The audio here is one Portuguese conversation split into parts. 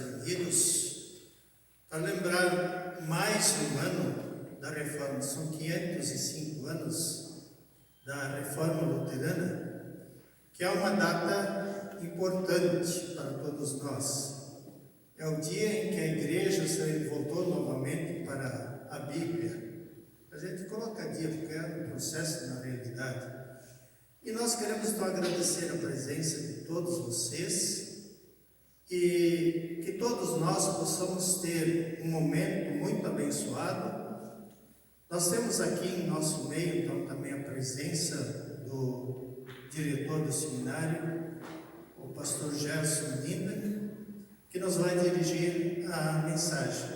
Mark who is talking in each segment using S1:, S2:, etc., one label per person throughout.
S1: reunidos para lembrar mais um ano da Reforma. São 505 anos da Reforma Luterana, que é uma data importante para todos nós. É o dia em que a Igreja se voltou novamente para a Bíblia. A gente coloca dia porque é um processo na realidade. E nós queremos então agradecer a presença de todos vocês e que todos nós possamos ter um momento muito abençoado. Nós temos aqui em nosso meio então também a presença do diretor do seminário, o pastor Gerson Linda, que nos vai dirigir a mensagem.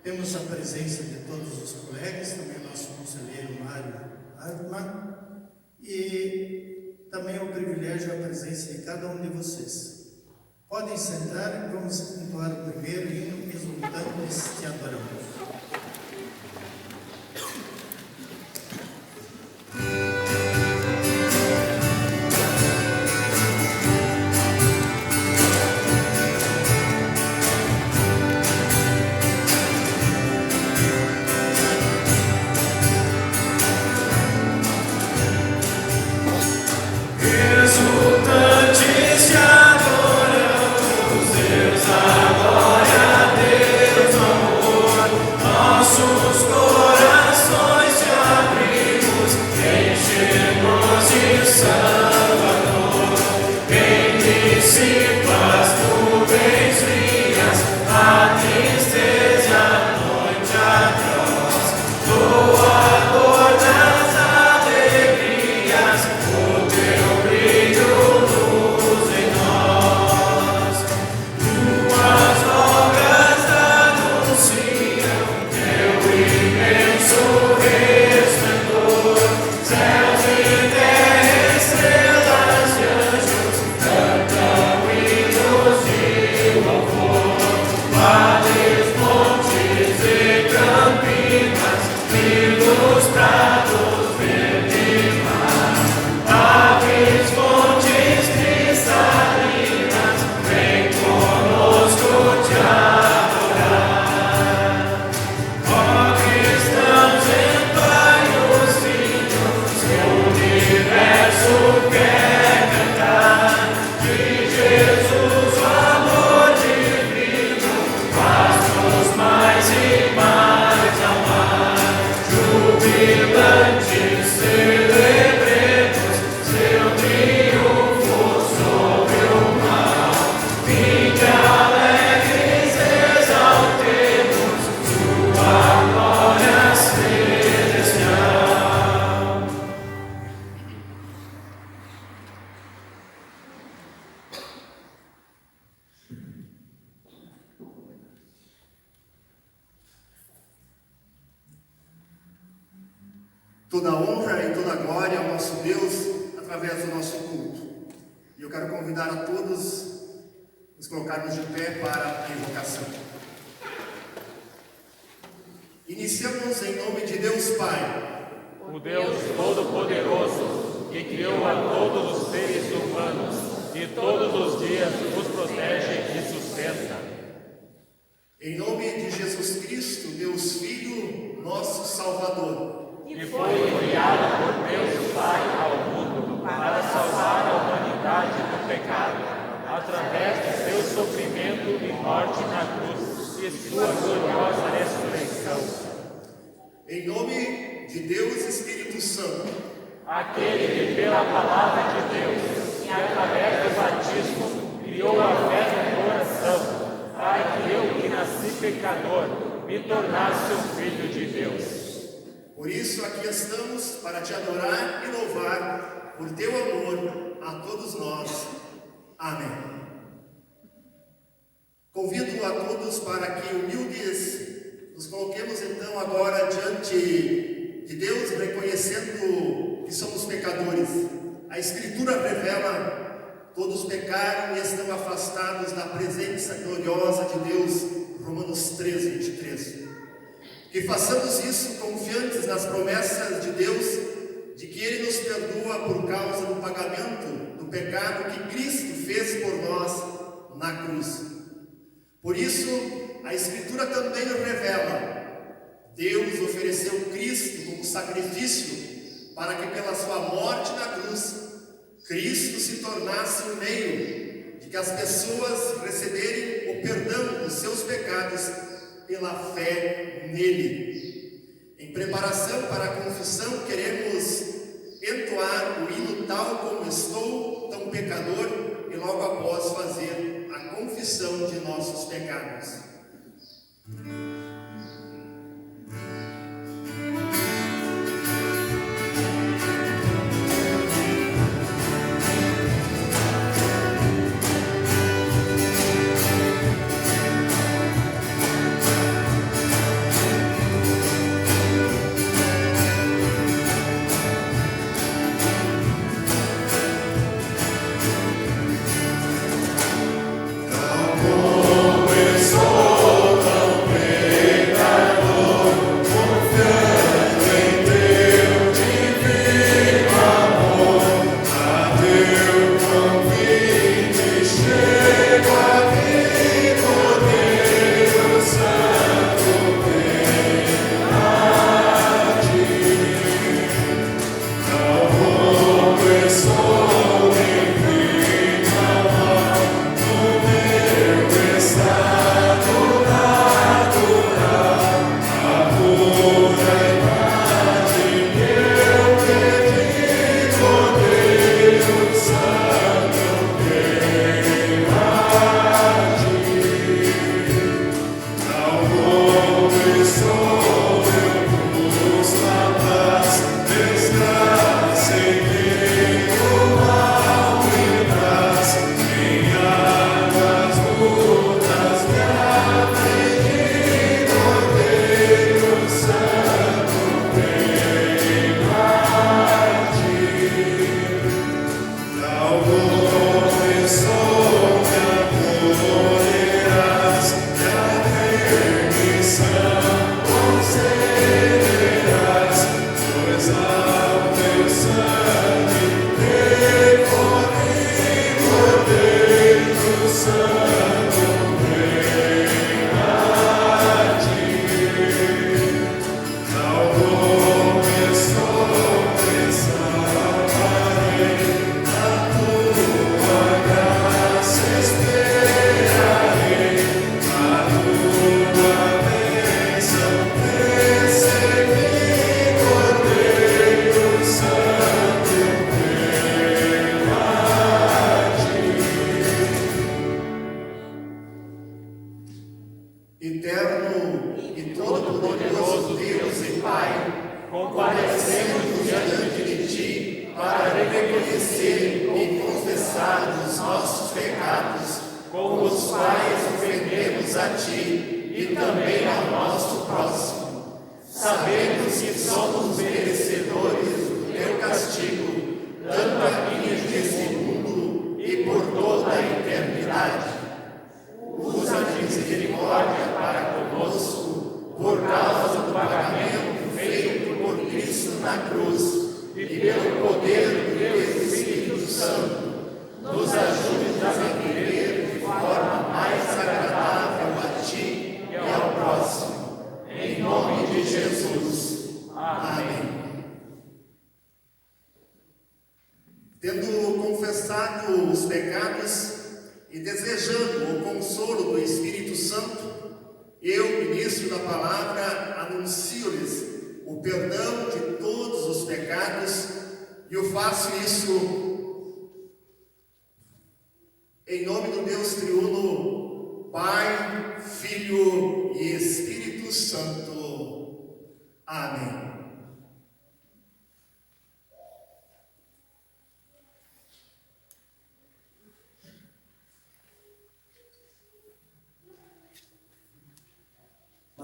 S1: Temos a presença de todos os colegas, também o nosso conselheiro Mário Hartmann, e também o privilégio da presença de cada um de vocês. Podem sentar e vamos entoar o primeiro hino, exultantes te adoramos.
S2: Toda a honra e toda a glória ao nosso Deus através do nosso culto. E eu quero convidar a todos nos colocarmos de pé para a invocação. Iniciamos em nome de Deus Pai,
S3: o Deus Todo-Poderoso, que criou a todos os seres humanos e todos os dias os protege e sustenta.
S2: Em nome de Jesus Cristo, Deus Filho, nosso Salvador,
S3: que foi enviado por Deus Pai ao mundo para salvar a humanidade do pecado, através de seu sofrimento e morte na cruz e sua gloriosa ressurreição.
S2: Em nome de Deus Espírito Santo,
S3: aquele que pela palavra de Deus e através do batismo criou a fé no coração, para que eu, que nasci pecador, me tornasse um filho de Deus.
S2: Por isso aqui estamos para te adorar e louvar por teu amor a todos nós. Amém. Convido a todos para que humildes nos coloquemos então agora diante de Deus, reconhecendo que somos pecadores. A Escritura revela: todos pecaram e estão afastados da presença gloriosa de Deus. Romanos 3, 23. Que façamos isso confiantes nas promessas de Deus, de que Ele nos perdoa por causa do pagamento do pecado que Cristo fez por nós na cruz. Por isso, a Escritura também revela: Deus ofereceu Cristo como sacrifício para que pela sua morte na cruz, Cristo se tornasse o meio de que as pessoas receberem o perdão dos seus pecados pela fé nele. Em preparação para a confissão, queremos entoar o hino Tal Como Estou, Tão Pecador, e logo após fazer a confissão de nossos pecados. Eterno e todo-poderoso Deus e Pai, comparecemos diante de Ti para reconhecer e confessar os nossos pecados, com os quais ofendemos a Ti e também ao nosso próximo. Sabemos que somos merecedores do Teu castigo, tanto aqui neste mundo e por toda a eternidade. Usa a misericórdia para conosco, por causa do pagamento feito por Cristo na cruz, e pelo poder do Teu Espírito Santo, nos ajude a viver de forma mais agradável a Ti e ao próximo. Em nome de Jesus. Amém. Tendo confessado os pecados e desejando o consolo do Espírito Santo, eu, ministro da palavra, anuncio-lhes o perdão de todos os pecados, e eu faço isso em nome do Deus triuno, Pai, Filho e Espírito Santo. Amém.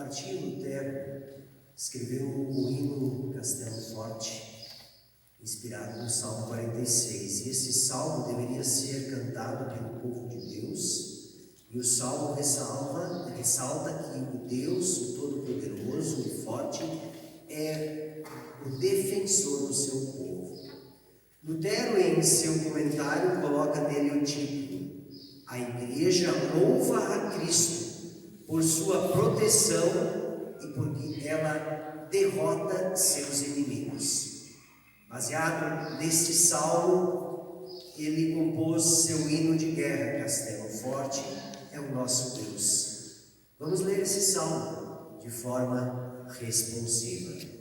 S4: Martinho Lutero escreveu o hino Castelo Forte, inspirado no Salmo 46. E esse salmo deveria ser cantado pelo povo de Deus. E o salmo ressalta que o Deus, o Todo-Poderoso e Forte, é o defensor do seu povo. Lutero, em seu comentário, coloca nele o título: A Igreja louva a Cristo, sua proteção e porque ela derrota seus inimigos. Baseado neste salmo, ele compôs seu hino de guerra. Castelo forte é o nosso Deus. Vamos ler esse salmo de forma responsiva.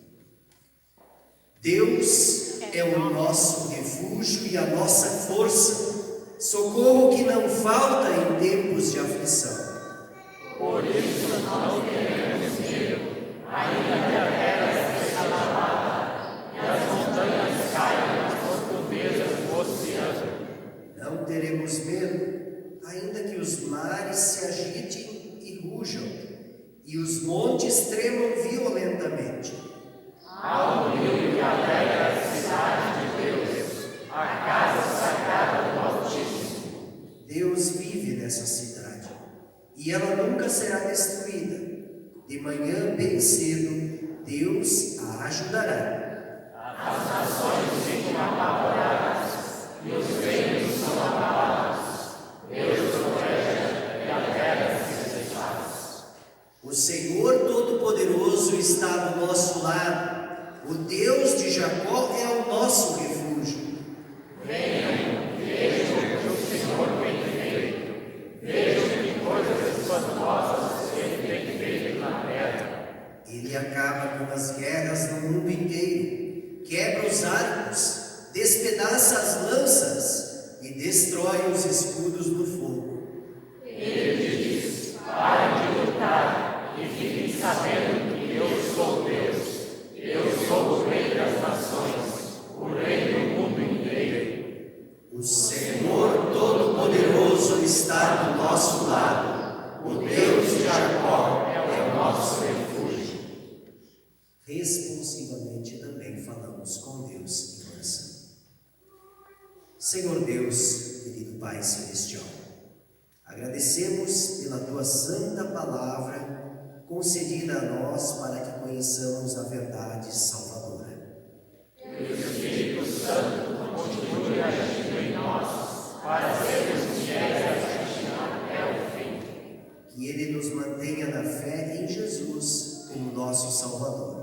S4: Deus é o nosso refúgio e a nossa força, socorro que não falta em tempos de aflição.
S3: Por isso não teremos medo, ainda que a terra seja abalada e as montanhas caiam nas profundezas do oceano.
S4: Não teremos medo, ainda que os mares se agitem e rujam, e os montes tremam violentamente.
S3: Ao rio que alegra a cidade de Deus, a casa sagrada do Altíssimo.
S4: Deus vive nessa cidade, e ela nunca será destruída. De manhã bem cedo, Deus a ajudará.
S3: As nações ficam apavoradas, e os reinos são abalados. Deus protege e a terra se desfaz.
S4: O Senhor Todo-Poderoso está do nosso lado. O Deus de Jacó é o nosso refúgio.
S3: Venham, vejam o que o Senhor tem feito. Vejam que coisas espantosas Ele tem feito na terra.
S4: Ele acaba com as guerras no mundo inteiro, quebra os arcos, despedaça as lanças e destrói os escudos do fogo.
S3: Ele diz: parem de lutar e fiquem sabendo que eu sou Deus. Eu sou o Rei das nações, o Rei do mundo inteiro.
S4: O Senhor Todo-Poderoso está do nosso lado. O Deus de Jacó
S3: É o nosso refúgio.
S4: responsivamente também falamos com Deus em oração. Senhor Deus, querido Pai Celestial, agradecemos pela Tua santa palavra concedida a nós para que conheçamos a verdade salvadora.
S3: Que o Espírito Santo continue agindo em nós para sermos fiéis a Ti até o fim.
S4: Que Ele nos mantenha na fé em Jesus como nosso Salvador.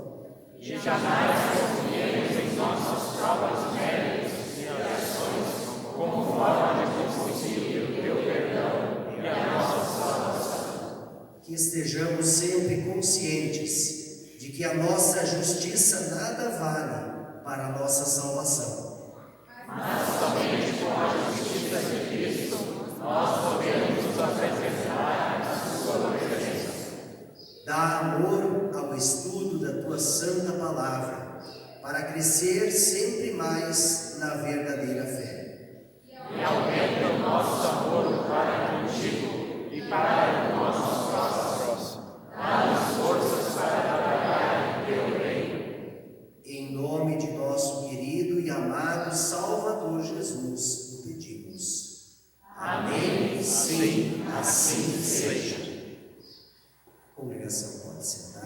S3: E jamais confiemos em nossos próprios méritos e ações como forma de conseguir o Teu perdão e a nossa salvação.
S4: Que estejamos sempre conscientes de que a nossa justiça nada vale para a nossa salvação.
S3: Mas somente com a justiça de Cristo nós podemos nos apresentar na Sua presença.
S4: Dá amor ao estudo da Tua santa palavra, para crescer sempre mais na verdadeira fé.
S3: E aumenta o nosso amor para contigo e para o nosso próximo. Dá-nos forças para trabalhar em Teu reino.
S4: Em nome de nosso querido e amado Salvador Jesus, o pedimos. Amém. Sim, assim seja. A congregação pode sentar.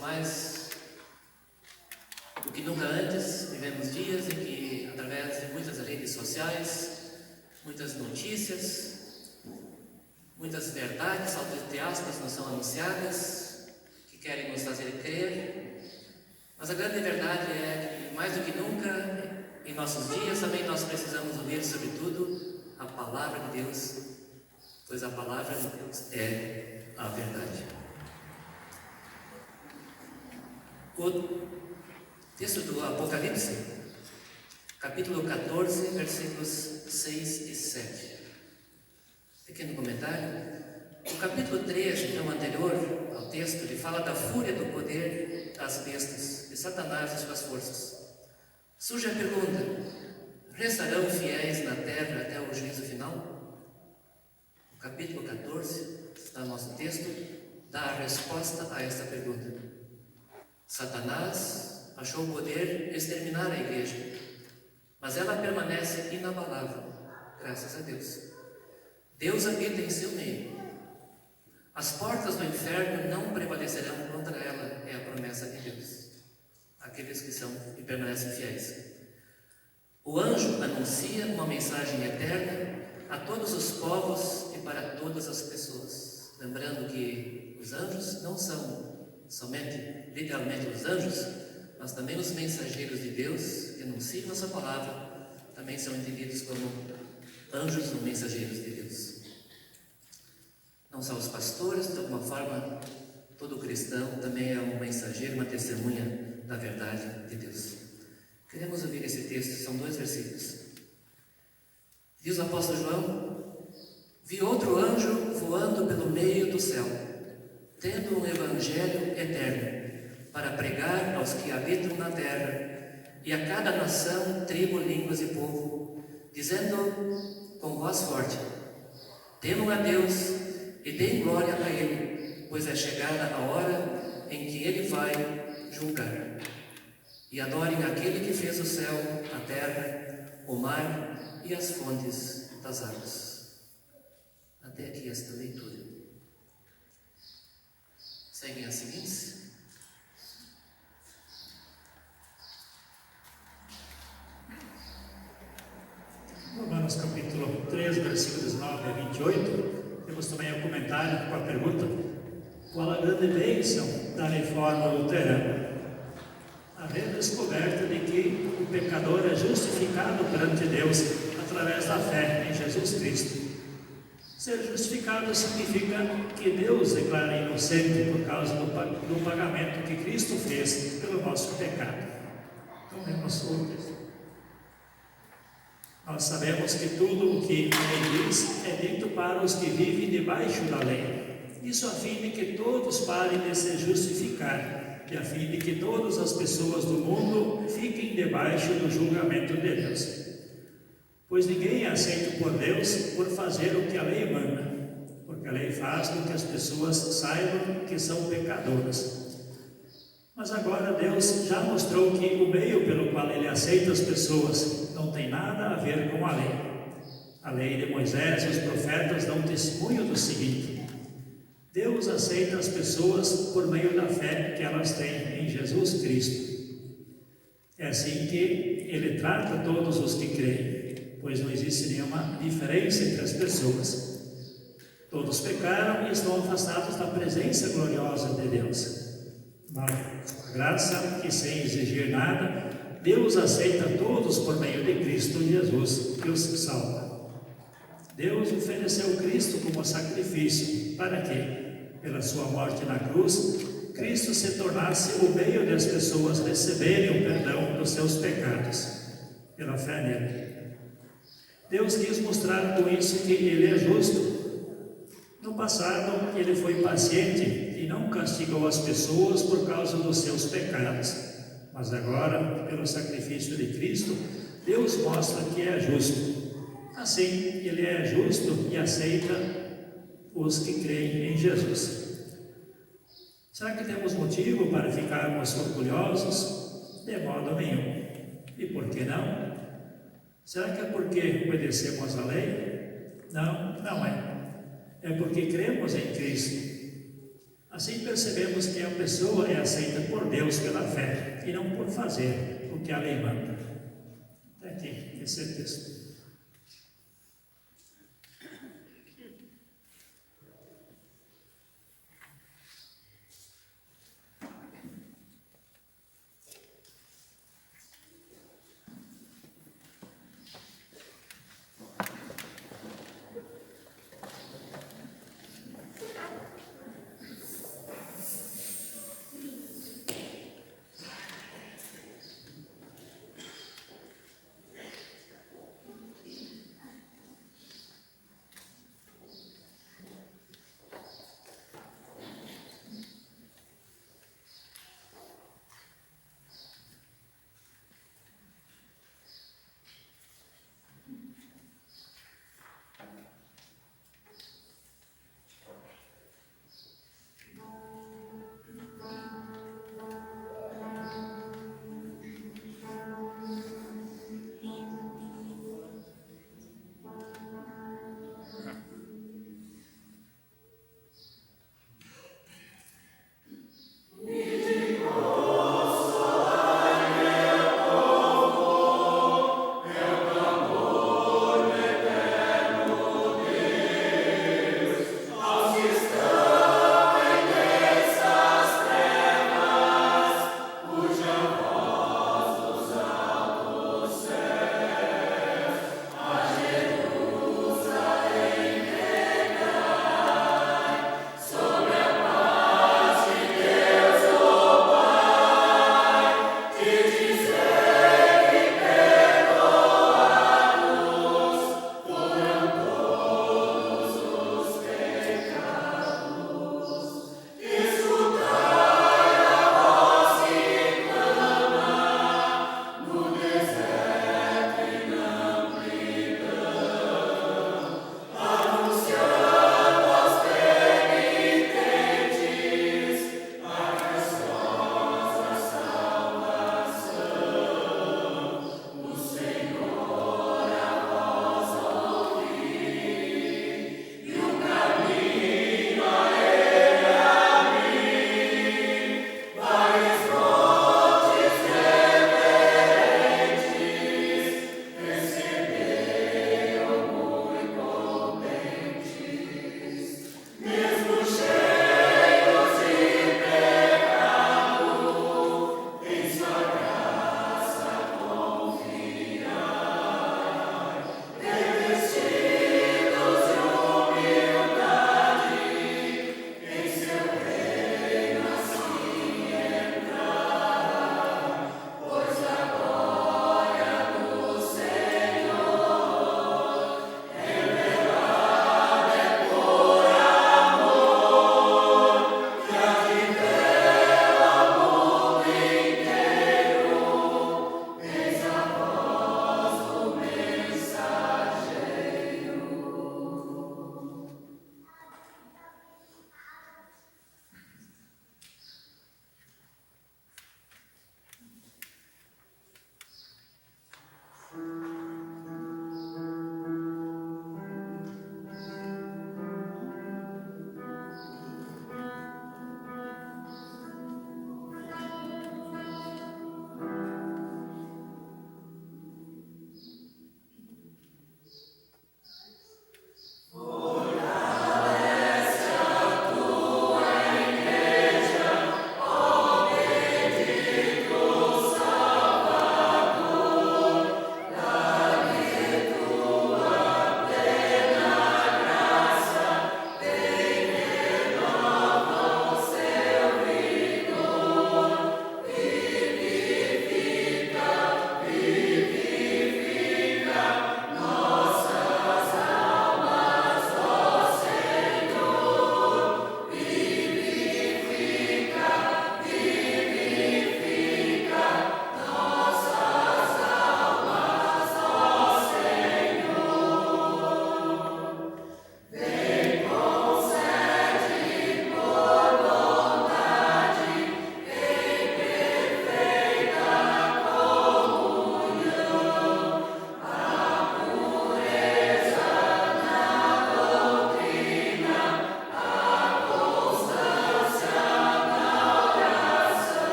S5: mais do que nunca antes, vivemos dias em que, através de muitas redes sociais, muitas notícias, muitas verdades, entre aspas, nos são anunciadas, que querem nos fazer crer. Mas a grande verdade é que, mais do que nunca, em nossos dias também nós precisamos ouvir, sobretudo, a Palavra de Deus, pois a Palavra de Deus é a verdade. O texto do Apocalipse, capítulo 14, versículos 6 e 7. Pequeno comentário. O capítulo 3, então, anterior ao texto, ele fala da fúria do poder das bestas, de Satanás e suas forças. Surge a pergunta: restarão fiéis na terra até o juízo final? O capítulo 14, está no nosso texto, dá a resposta a esta pergunta. Satanás achou poder exterminar a igreja, mas ela permanece inabalável, graças a Deus. Deus habita em seu meio. As portas do inferno não prevalecerão contra ela, é a promessa de Deus. Aqueles que são e permanecem fiéis. O anjo anuncia uma mensagem eterna a todos os povos e para todas as pessoas. Lembrando que os anjos não são somente, literalmente, os anjos, mas também os mensageiros de Deus que anunciam a sua palavra, também são entendidos como anjos ou mensageiros de Deus. Não só os pastores, de alguma forma, todo cristão também é um mensageiro, uma testemunha da verdade de Deus. Queremos ouvir esse texto, são 2 versículos. Diz o apóstolo João: vi outro anjo voando pelo meio do céu, tendo um evangelho eterno, para pregar aos que habitam na terra, e a cada nação, tribo, línguas e povo, dizendo com voz forte: temam a Deus e deem glória a Ele, pois é chegada a hora em que Ele vai julgar. E adorem aquele que fez o céu, a terra, o mar e as fontes das águas. Até aqui esta leitura. Seguem as seguintes.
S6: Romanos capítulo 3, versículos 9 a 28. Temos também um comentário com a pergunta: qual a grande bênção da reforma luterana? A redescoberta de que o pecador é justificado perante Deus através da fé em Jesus Cristo. Ser justificado significa que Deus declara inocente por causa do pagamento que Cristo fez pelo nosso pecado. Então, vemos o texto. Nós sabemos que tudo o que a lei diz é dito para os que vivem debaixo da lei. Isso a fim de que todos parem de se justificar e a fim de que todas as pessoas do mundo fiquem debaixo do julgamento de Deus. Pois ninguém é aceito por Deus por fazer o que a lei manda, porque a lei faz com que as pessoas saibam que são pecadoras. Mas agora Deus já mostrou que o meio pelo qual Ele aceita as pessoas não tem nada a ver com a lei. A lei de Moisés e os profetas dão testemunho do seguinte: Deus aceita as pessoas por meio da fé que elas têm em Jesus Cristo. É assim que Ele trata todos os que creem, pois não existe nenhuma diferença entre as pessoas. Todos pecaram e estão afastados da presença gloriosa de Deus. Uma graça que, sem exigir nada, Deus aceita todos por meio de Cristo Jesus, que os salva. Deus ofereceu Cristo como sacrifício para que, pela sua morte na cruz, Cristo se tornasse o meio de as pessoas receberem o perdão dos seus pecados, pela fé nele. Deus quis mostrar com isso que Ele é justo. No passado, Ele foi paciente e não castigou as pessoas por causa dos seus pecados. Mas agora, pelo sacrifício de Cristo, Deus mostra que é justo. Assim, Ele é justo e aceita os que creem em Jesus. Será que temos motivo para ficarmos orgulhosos? De modo nenhum. E por que não? Será que é porque obedecemos a lei? Não, não é. É porque cremos em Cristo. Assim percebemos que a pessoa é aceita por Deus pela fé e não por fazer o que a lei manda. Até aqui, esse é o texto.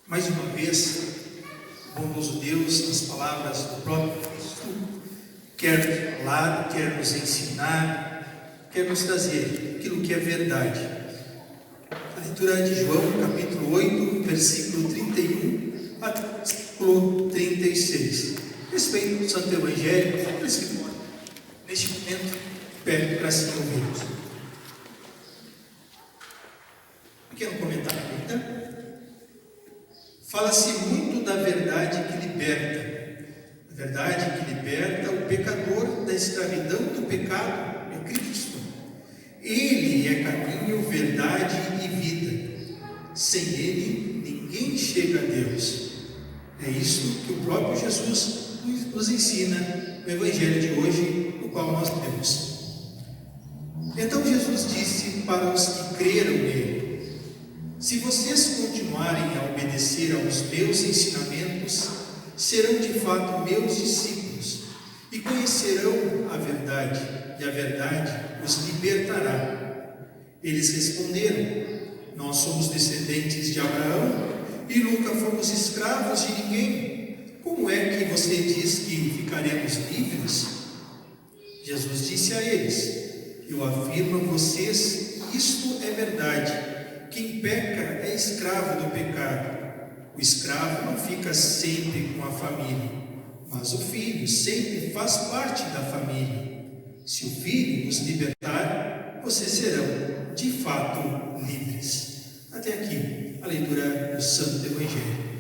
S1: Mais uma vez, o bondoso Deus, nas palavras do próprio Cristo, quer falar, quer nos ensinar, quer nos trazer aquilo que é verdade. A leitura de João, capítulo 8, versículo 31 a versículo 36. Respeito do Santo Evangelho, neste momento, pede para assim ouvirmos. Pequeno comentário ainda. Fala-se muito da verdade que liberta. A verdade que liberta o pecador da escravidão do pecado é Cristo. Ele é caminho, verdade e vida. Sem Ele, ninguém chega a Deus. É isso que o próprio Jesus nos ensina no Evangelho de hoje, no qual nós temos. Então Jesus disse para os que creram nele: se vocês continuarem a obedecer aos meus ensinamentos, serão de fato meus discípulos e conhecerão a verdade, e a verdade os libertará. Eles responderam: nós somos descendentes de Abraão e nunca fomos escravos de ninguém. Como é que você diz que ficaremos livres? Jesus disse a eles: eu afirmo a vocês, isto é verdade. Quem peca é escravo do pecado. O escravo não fica sempre com a família, mas o filho sempre faz parte da família. Se o filho nos libertar, vocês serão de fato livres. Até aqui a leitura do Santo Evangelho.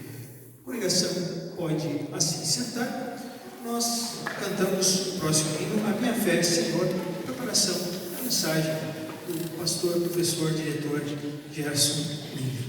S1: A congregação pode assim sentar. Nós cantamos o próximo hino, A Minha Fé, Senhor, preparação da mensagem do pastor, professor, diretor Gerson Lima.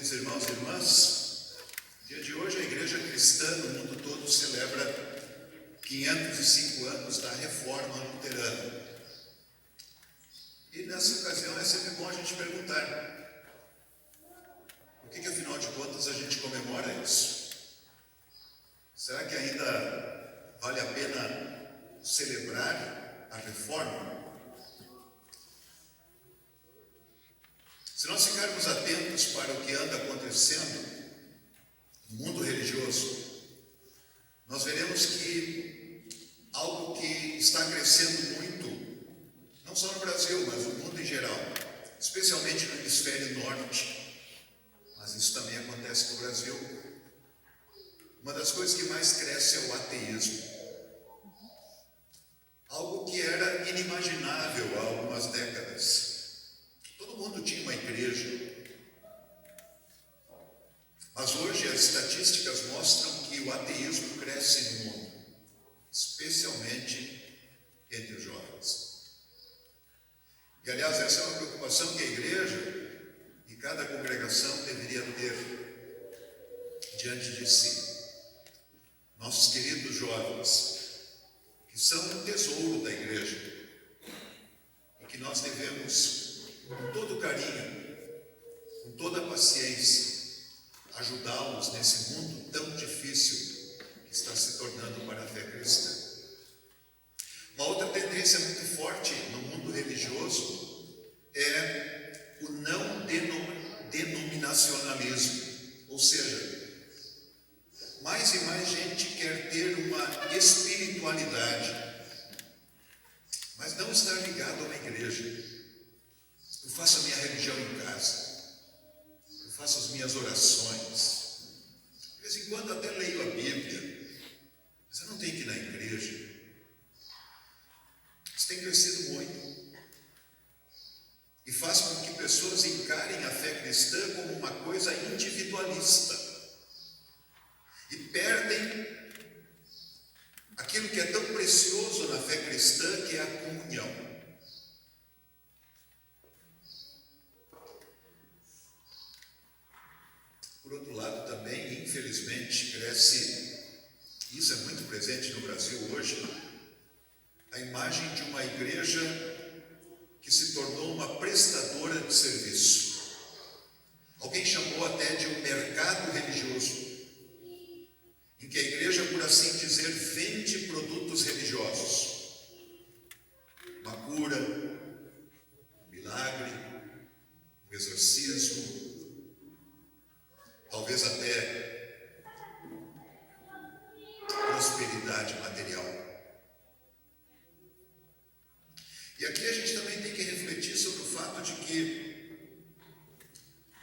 S7: queridos irmãos e irmãs, no dia de hoje a Igreja Cristã no mundo todo celebra 505 anos da Reforma Luterana. E nessa ocasião é sempre bom a gente perguntar: por que afinal de contas a gente comemora isso? Será que ainda vale a pena celebrar a Reforma? Se nós ficarmos atentos para o que anda acontecendo no mundo religioso, nós veremos que algo que está crescendo muito, não só no Brasil, mas no mundo em geral, especialmente no hemisfério norte, mas isso também acontece no Brasil. Uma das coisas que mais cresce é o ateísmo. Algo que era inimaginável há algumas décadas. Todo mundo tinha uma igreja. Mas hoje as estatísticas mostram que o ateísmo cresce no mundo, especialmente entre os jovens. E aliás, essa é uma preocupação que a igreja e cada congregação deveria ter diante de si. Nossos queridos jovens, que são um tesouro da igreja, e que nós devemos, com todo carinho, com toda paciência, ajudá-los nesse mundo tão difícil que está se tornando para a fé cristã. Uma outra tendência muito forte no mundo religioso é o não denominacionalismo, ou seja, mais e mais gente quer ter uma espiritualidade, mas não está ligado a uma igreja. Eu faço a minha religião em casa, eu faço as minhas orações, de vez em quando até leio a Bíblia, mas eu não tenho que ir na igreja. Isso tem crescido muito e faz com que pessoas encarem a fé cristã como uma coisa individualista e perdem aquilo que é tão precioso na fé cristã, que é a comunhão. Por outro lado, também, infelizmente, cresce, e isso é muito presente no Brasil hoje, a imagem de uma igreja que se tornou uma prestadora de serviço. Alguém chamou até de um mercado religioso, em que a igreja, por assim dizer, vende produtos religiosos. Uma cura, um milagre, um exorcismo, talvez até prosperidade material. E aqui a gente também tem que refletir sobre o fato de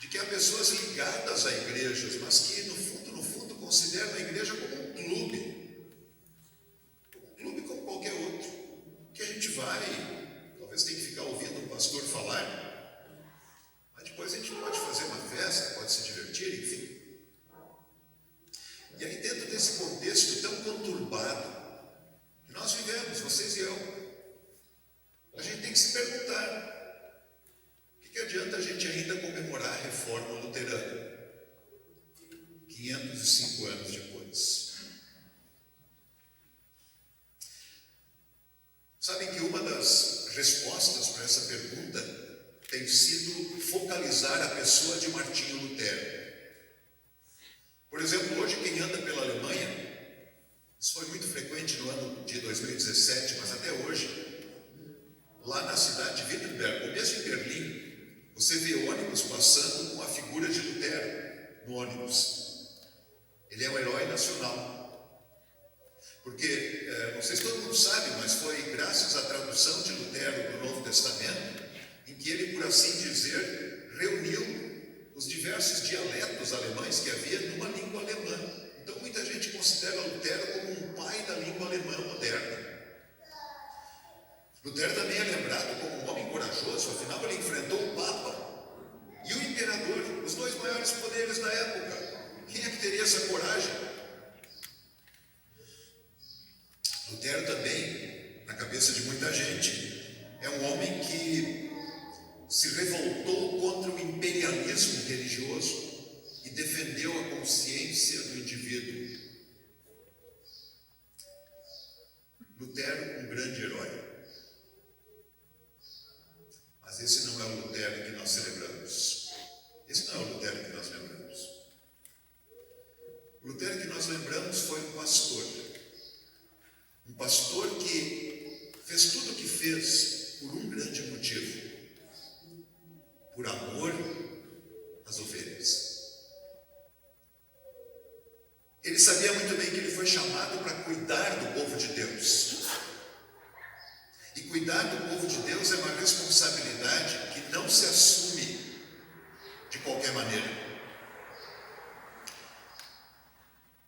S7: que há pessoas ligadas a igrejas, mas que no fundo consideram a igreja como um clube como qualquer outro, que a gente vai, talvez tenha que ficar ouvindo um pastor falar, mas depois a gente pode fazer uma festa, pode se divertir, enfim. E aí, dentro desse contexto tão conturbado que nós vivemos, vocês e eu, a gente tem que se perguntar: o que adianta a gente ainda comemorar a Reforma Luterana 505 anos depois? Sabem que uma das respostas para essa pergunta tem sido focalizar a pessoa de Martinho Lutero. Por exemplo, hoje quem anda pela Alemanha, isso foi muito frequente no ano de 2017, mas até hoje, lá na cidade de Wittenberg, ou mesmo em Berlim, você vê ônibus passando com a figura de Lutero no ônibus. Ele é um herói nacional. Porque, não sei se todo mundo sabe, mas foi graças à tradução de Lutero do Novo Testamento, em que ele, por assim dizer, reuniu os diversos dialetos alemães que havia numa língua alemã. Então, muita gente considera Lutero como um pai da língua alemã moderna. Lutero também é lembrado como um homem corajoso, afinal ele enfrentou o Papa e o Imperador, os dois maiores poderes da época. Quem é que teria essa coragem? Lutero também, na cabeça de muita gente, é um homem que se revoltou contra o imperialismo religioso e defendeu a consciência do indivíduo. Lutero, um grande herói. Mas esse não é o Lutero que nós celebramos. Esse não é o Lutero que nós lembramos. O Lutero que nós lembramos foi um pastor. Um pastor que fez tudo o que fez por um grande motivo: por amor às ovelhas. Ele sabia muito bem que ele foi chamado para cuidar do povo de Deus. E cuidar do povo de Deus é uma responsabilidade que não se assume de qualquer maneira.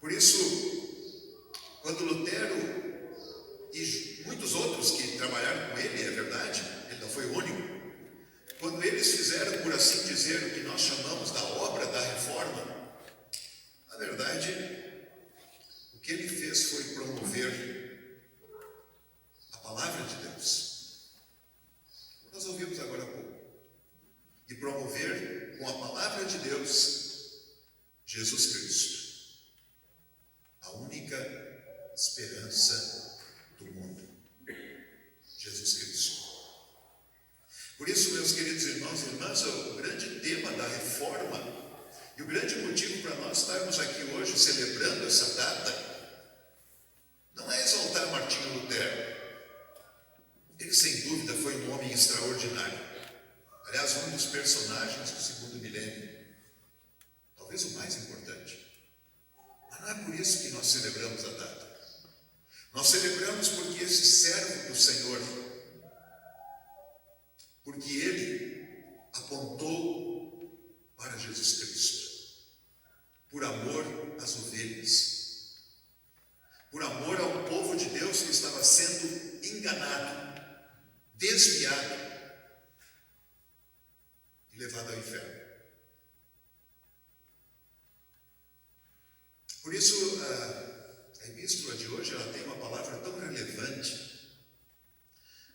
S7: Por isso, quando Lutero e muitos outros que trabalharam com ele, é verdade, ele não foi o único, quando eles fizeram, por assim dizer, o que nós chamamos da obra da reforma, na verdade, o que ele fez foi promover a palavra de Deus. Nós ouvimos agora há pouco. E promover com a palavra de Deus Jesus Cristo, a única esperança do mundo. Jesus Cristo. Por isso, meus queridos irmãos e irmãs, o grande tema da reforma e o grande motivo para nós estarmos aqui hoje celebrando essa data não é exaltar Martinho Lutero. Ele, sem dúvida, foi um homem extraordinário. Aliás, um dos personagens do segundo milênio. Talvez o mais importante. Mas não é por isso que nós celebramos a data. Nós celebramos porque esse servo do Senhor, porque ele apontou para Jesus Cristo, por amor às ovelhas, por amor ao povo de Deus que estava sendo enganado, desviado e levado ao inferno. Por isso, a epístola de hoje ela tem uma palavra tão relevante.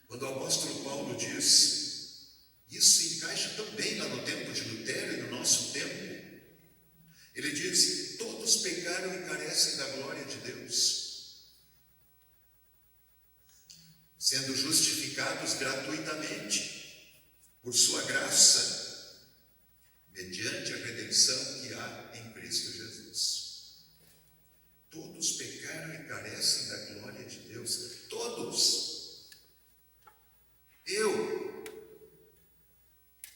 S7: Quando o apóstolo Paulo diz, isso encaixa tão bem lá no tempo de Lutero e no nosso tempo. Ele diz, todos pecaram e carecem da glória de Deus, sendo justificados gratuitamente por sua graça, mediante a redenção que há em Cristo Jesus. Todos pecaram e carecem da glória de Deus. Todos. Eu.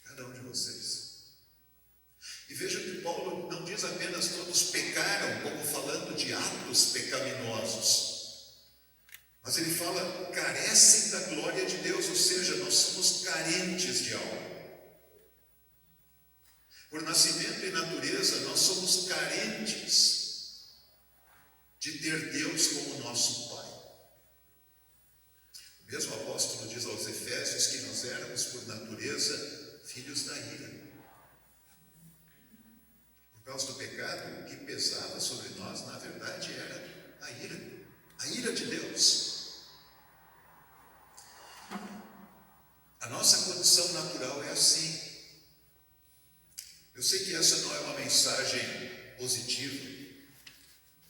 S7: Cada um de vocês. E veja que Paulo não diz apenas todos pecaram, como falando de atos pecaminosos. Mas ele fala, carecem da glória de Deus, ou seja, nós somos carentes de algo. Por nascimento e natureza, nós somos carentes de ter Deus como nosso Pai. O mesmo apóstolo diz aos Efésios que nós éramos, por natureza, filhos da ira. Por causa do pecado, o que pesava sobre nós, na verdade, era a ira de Deus. A nossa condição natural é assim. Eu sei que essa não é uma mensagem positiva,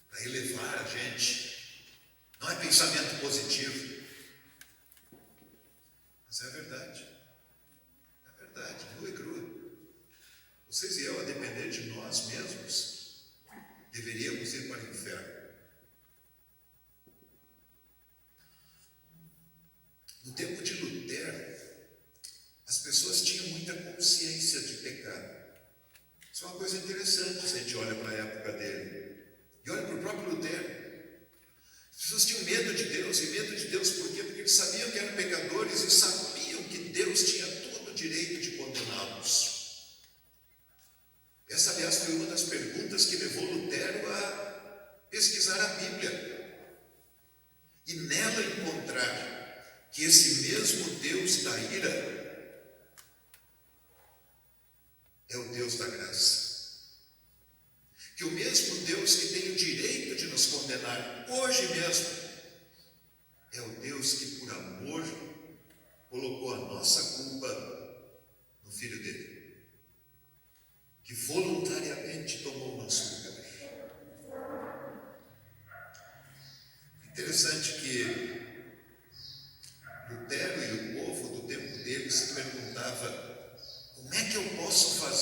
S7: para elevar a gente, não é pensamento positivo, mas é a verdade, nua e crua. Vocês e eu, a depender de nós mesmos, deveríamos ir para o inferno. No tempo de Lutero, as pessoas tinham muita consciência de pecado. Isso é uma coisa interessante se a gente olha para a época dele. E olha para o próprio Lutero. As pessoas tinham medo de Deus. E medo de Deus por quê? Porque eles sabiam que eram pecadores e sabiam que Deus tinha todo o direito de condená-los. Essa, aliás, foi uma das perguntas que levou Lutero a pesquisar a Bíblia. E nela encontrar que esse mesmo Deus da ira é o Deus da graça. Que o mesmo Deus que tem o direito de nos condenar hoje mesmo é o Deus que, por amor, colocou a nossa culpa no Filho dele, que voluntariamente tomou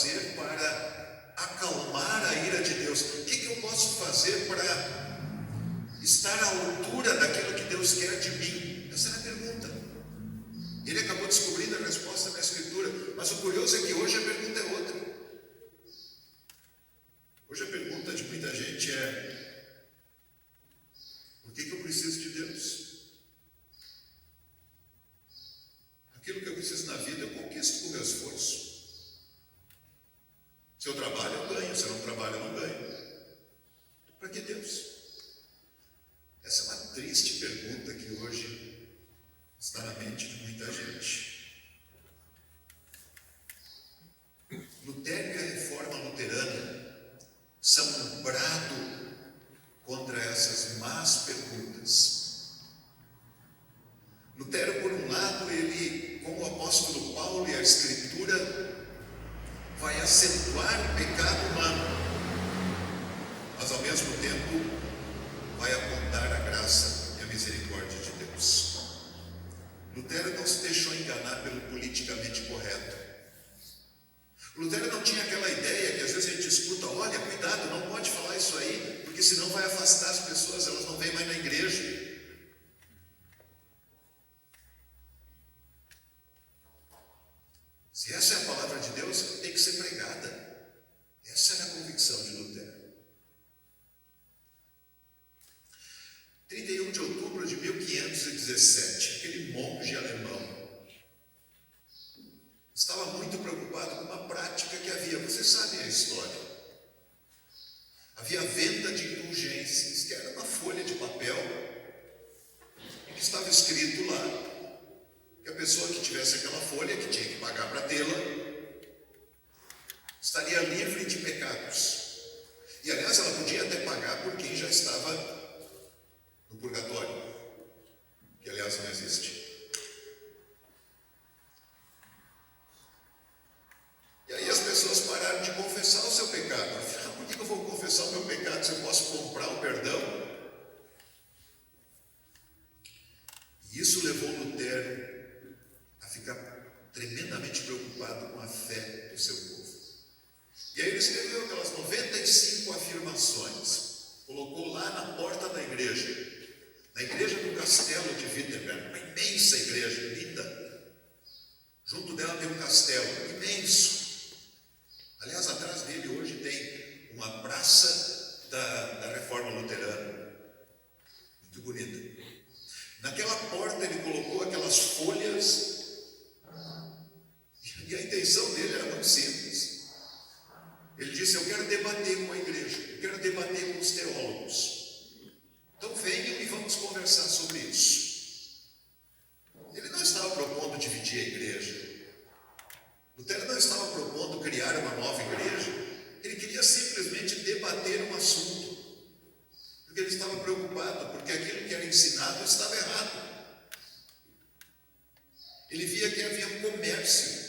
S7: fazer para acalmar a ira de Deus? O que eu posso fazer para estar à altura daquilo que Deus quer de mim? Essa era a pergunta. Ele acabou descobrindo a resposta na Escritura, mas o curioso é que hoje a pergunta é outra. Hoje a pergunta de muita gente é: por que eu preciso de Deus? Aquilo que eu preciso na vida eu conquisto com o meu esforço. Se eu trabalho, eu ganho. Se eu não trabalho, eu não ganho. Para que Deus? Essa é uma triste pergunta que hoje está na mente de muita gente. Lutero e a Reforma Luterana são um brado contra essas más perguntas. Lutero, por um lado, ele, como o apóstolo Paulo e a Escritura, vai acentuar o pecado humano, mas ao mesmo tempo vai apontar a graça e a misericórdia de Deus. Lutero não se deixou enganar pelo politicamente correto. Lutero não tinha aquela ideia que às vezes a gente escuta: olha, cuidado, não pode falar isso aí, porque senão vai afastar as pessoas, elas não vêm mais na igreja. Se essa é a palavra de Deus, tem que ser pregada. Essa era a convicção de Lutero. 31 de outubro de 1517, aquele monge alemão estava muito preocupado com uma prática que havia. Vocês sabem a história. Havia venda de indulgências, que era uma folha de papel em que estava escrito lá que a pessoa que tivesse aquela folha, que tinha que pagar para tê-la, estaria livre de pecados. E aliás, ela podia até pagar por quem já estava no purgatório, que aliás não existe. E aí as pessoas pararam de confessar o seu pecado. Afinal, por que eu vou confessar o meu pecado se eu posso comprar o perdão? E isso levou Lutero a ficar tremendamente preocupado com a fé do seu povo. E aí ele escreveu aquelas 95 afirmações, colocou lá na porta da igreja, na igreja do castelo de Wittenberg, uma imensa igreja, linda. Junto dela tem um castelo imenso. Aliás, atrás dele hoje tem uma praça da Reforma Luterana, muito bonita. Naquela porta ele colocou aquelas folhas, e a intenção dele era muito simples. Ele disse: eu quero debater com a igreja, eu quero debater com os teólogos. Então venham e vamos conversar sobre isso. Ele não estava propondo dividir a igreja. Lutero não estava propondo criar uma nova igreja. Ele queria simplesmente debater um assunto, porque ele estava preocupado, porque aquilo que era ensinado estava errado. Ele via que havia um comércio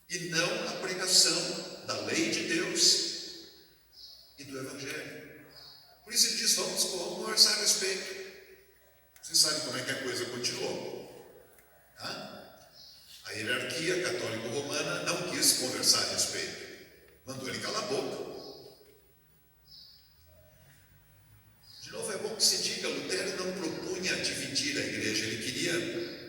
S7: e não a pregação da lei de Deus e do Evangelho. Por isso ele diz: vamos conversar a respeito. Vocês sabem como é que a coisa continuou, tá? A hierarquia católico-romana não quis conversar a respeito, mandou ele calar a boca. De novo, é bom que se diga: Lutero não propunha dividir a igreja, ele queria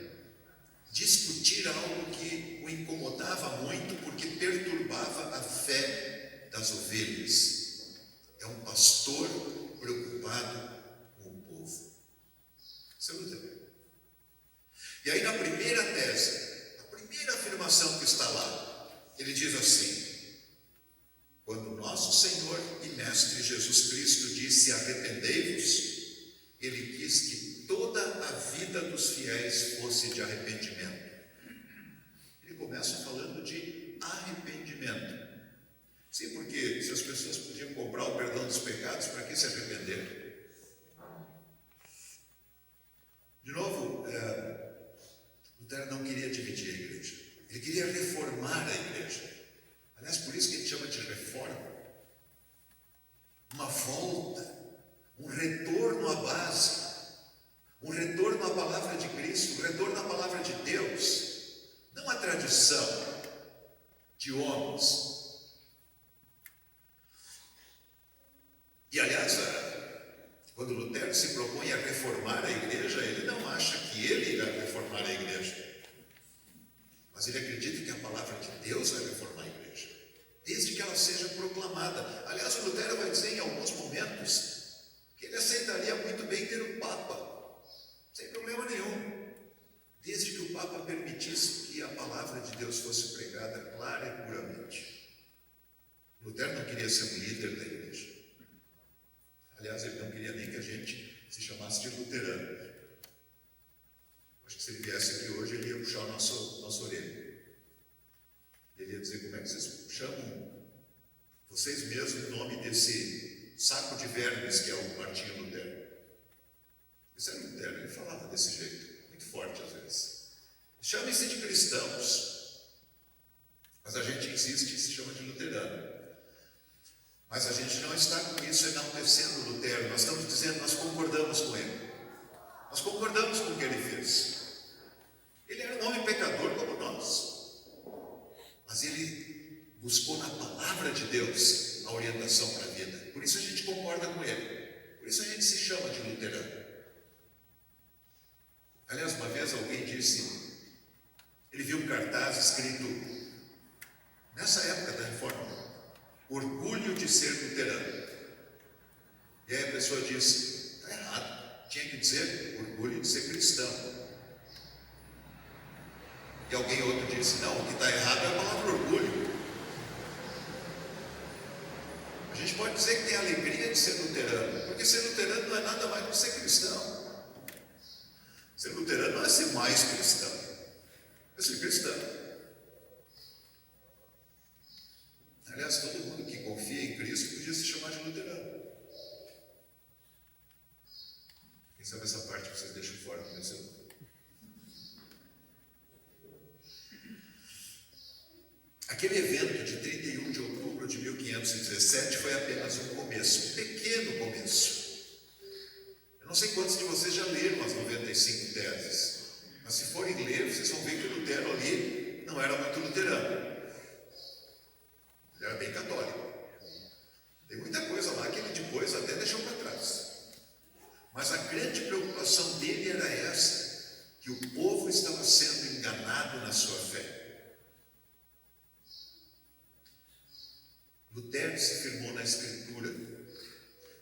S7: discutir algo que o incomodava muito, porque perturbava a fé das ovelhas. É um pastor preocupado com o povo. Isso é Lutero. E aí, na primeira tese, a primeira afirmação que está lá, ele diz assim: quando nosso Senhor e Mestre Jesus Cristo disse arrependei-vos, ele quis que toda a vida dos fiéis fosse de arrependimento. Ele começa falando de arrependimento. Sim, porque se as pessoas podiam comprar o perdão dos pecados, para que se arrepender? De novo, Lutero não queria dividir a igreja. Ele queria reformar a igreja. Aliás, por isso que a gente chama de reforma. Uma volta, um retorno à base, um retorno à palavra de Cristo, um retorno à palavra de Deus, não à tradição de homens. E aliás, quando Lutero se propõe a reformar a igreja, ele não acha que ele irá reformar a igreja, mas ele acredita que a palavra de Deus vai reformar a igreja, desde que ela seja proclamada. Aliás, o Lutero vai dizer em alguns momentos que ele aceitaria muito bem ter um Papa, sem problema nenhum, desde que o Papa permitisse que a palavra de Deus fosse pregada clara e puramente. Lutero não queria ser um líder da igreja. Aliás, ele não queria nem que a gente se chamasse de luterano. Acho que se ele viesse aqui hoje, ele ia puxar o nosso orelha. Ele ia dizer: como é que vocês chamam vocês mesmos o nome desse saco de vermes que é o Martinho Lutero? Esse era Lutero, ele falava desse jeito, muito forte às vezes. Chamem-se de cristãos, mas a gente insiste e se chama de luterano. Mas a gente não está com isso enaltecendo Lutero, nós estamos dizendo, nós concordamos com ele. Nós concordamos com o que ele fez. Ele era um homem pecador como nós, mas ele buscou na palavra de Deus a orientação para a vida. Por isso a gente concorda com ele. Por isso a gente se chama de luterano. Aliás, uma vez alguém disse, ele viu um cartaz escrito, nessa época da reforma, orgulho de ser luterano. E aí a pessoa disse, está errado, tinha que dizer orgulho de ser cristão. E alguém outro disse, não, o que está errado é a palavra orgulho. A gente pode dizer que tem alegria de ser luterano, porque ser luterano não é nada mais do que ser cristão. Ser luterano não é ser mais cristão, é ser cristão. Aliás, todo mundo que confia em Cristo podia se chamar de luterano. Quem sabe essa parte vocês deixam fora do meu celular. Aquele evento de 31 de outubro de 1517 foi apenas um começo, um pequeno começo. Eu não sei quantos de vocês já leram as 95 teses, mas se forem ler, vocês vão ver que Lutero ali não era muito luterano. Ele era bem católico. Tem muita coisa lá que ele depois até deixou para trás. Mas a grande preocupação dele era essa, que o povo estava sendo enganado na sua fé. Lutero se firmou na Escritura,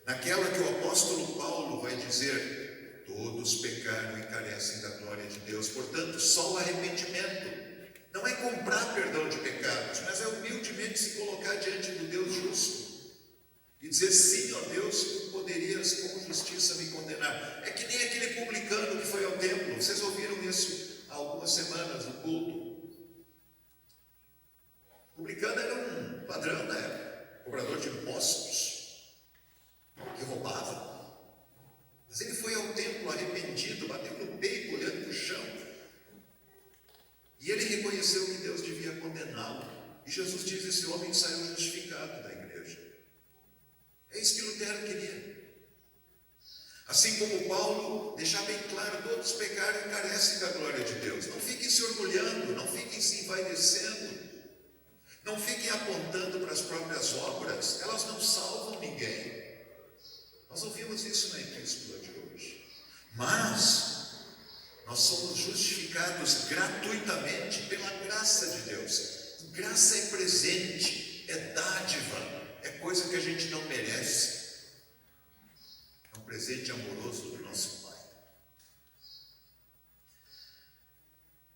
S7: naquela que o apóstolo Paulo vai dizer, todos pecaram e carecem da glória de Deus, portanto só o arrependimento. Não é comprar perdão de pecados, mas é humildemente se colocar diante do Deus justo e dizer, sim, ó Deus, tu poderias com justiça me condenar. É que nem aquele publicano que foi ao templo, vocês ouviram isso há algumas semanas no culto. O publicano era um ladrão na época, cobrador de impostos, que roubava. Mas ele foi ao templo arrependido, bateu no peito, olhando para o chão. E ele reconheceu que Deus devia condená-lo. E Jesus diz, esse homem saiu justificado da igreja. É isso que Lutero queria. Assim como Paulo, deixar bem claro, todos pecaram e carecem da glória de Deus. Não fiquem se orgulhando, não fiquem se envaidecendo. Não fiquem apontando para as próprias obras, elas não salvam ninguém. Nós ouvimos isso na epístola de hoje. Mas nós somos justificados gratuitamente pela graça de Deus. Graça é presente, é dádiva, é coisa que a gente não merece. É um presente amoroso do nosso Pai.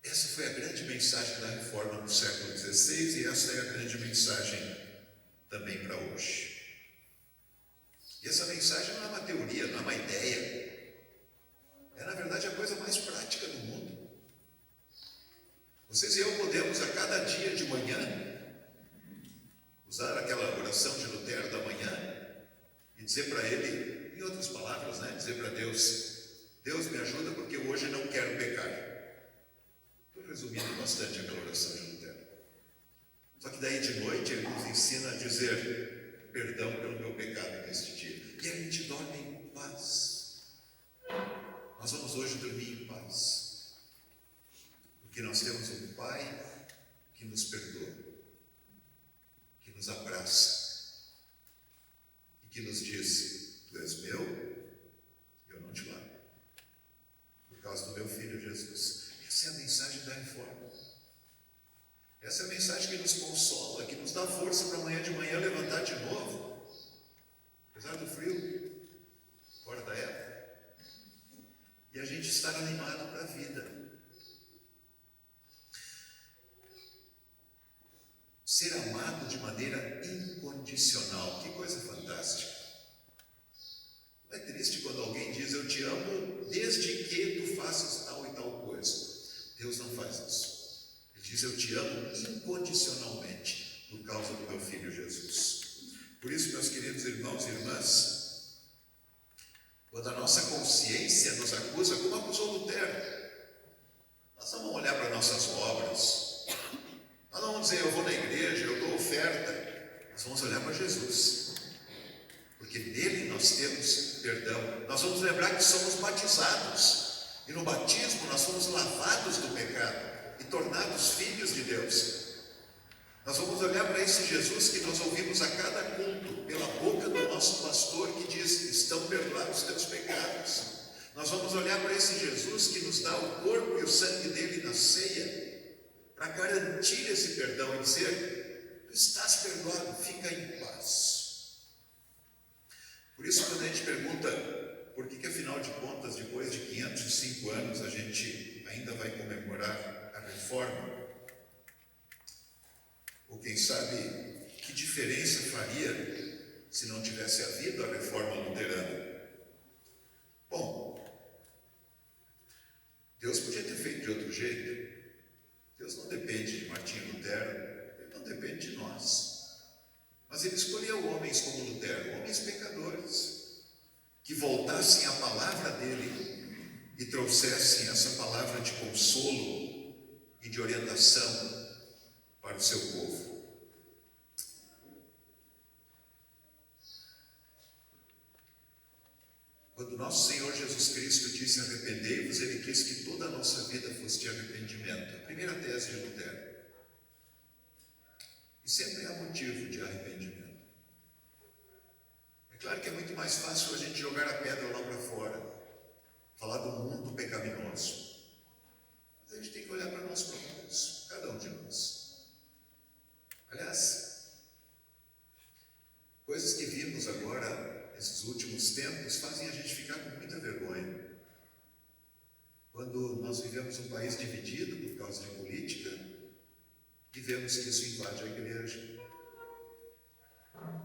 S7: Essa foi a grande mensagem da reforma no século XVI e essa é a grande mensagem também para hoje. E essa mensagem não é uma teoria, não é uma ideia. É, na verdade, a coisa mais prática do mundo. Vocês e eu podemos, a cada dia de manhã, usar aquela oração de Lutero da manhã e dizer para ele, em outras palavras, né, dizer para Deus, Deus me ajuda porque hoje não quero pecar. Estou resumindo bastante aquela oração de Lutero. Só que daí de noite ele nos ensina a dizer perdão pelo meu pecado neste dia. E a gente dorme em paz. Nós vamos hoje dormir em paz. Porque nós temos um Pai que nos perdoa. mensagem que nos consola, que nos dá força para amanhã de manhã levantar de novo, apesar do frio, fora da época, e a gente estar animado para a vida. Ser amado de maneira incondicional, que coisa fantástica. Não é triste quando alguém diz: eu te amo desde que tu faças tal e tal coisa. Deus não faz isso. Ele diz: eu te amo incondicionalmente por causa do meu Filho Jesus. Por isso, meus queridos irmãos e irmãs, quando a nossa consciência nos acusa, como acusou Lutero, nós não vamos olhar para nossas obras, nós não vamos dizer: eu vou na igreja, eu dou oferta. Nós vamos olhar para Jesus, porque nele nós temos perdão. Nós vamos lembrar que somos batizados, e no batismo nós somos lavados do pecado e tornados filhos de Deus. Nós vamos olhar para esse Jesus que nós ouvimos a cada culto, pela boca do nosso pastor, que diz: estão perdoados os teus pecados. Nós vamos olhar para esse Jesus que nos dá o corpo e o sangue dele na ceia, para garantir esse perdão e dizer: tu estás perdoado, fica em paz. Por isso, quando a gente pergunta por que afinal de contas, depois de 505 anos, a gente ainda vai comemorar a reforma, ou quem sabe que diferença faria se não tivesse havido a reforma luterana? Bom, Deus podia ter feito de outro jeito. Deus não depende de Martinho Lutero, ele não depende de nós. Mas ele escolheu homens como Lutero, homens pecadores, que voltassem à palavra dele e trouxessem essa palavra de consolo e de orientação para o seu povo. Quando nosso Senhor Jesus Cristo disse: arrependei-vos, ele quis que toda a nossa vida fosse de arrependimento. A primeira tese de Lutero. E sempre há motivo de arrependimento. É claro que é muito mais fácil a gente jogar a pedra lá para fora, falar do mundo pecaminoso. Mas a gente tem que olhar para nós próprios, cada um de nós. Aliás, coisas que vimos agora, nesses últimos tempos, fazem a gente ficar com muita vergonha. Quando nós vivemos um país dividido por causa de política, e vemos que isso invade a igreja.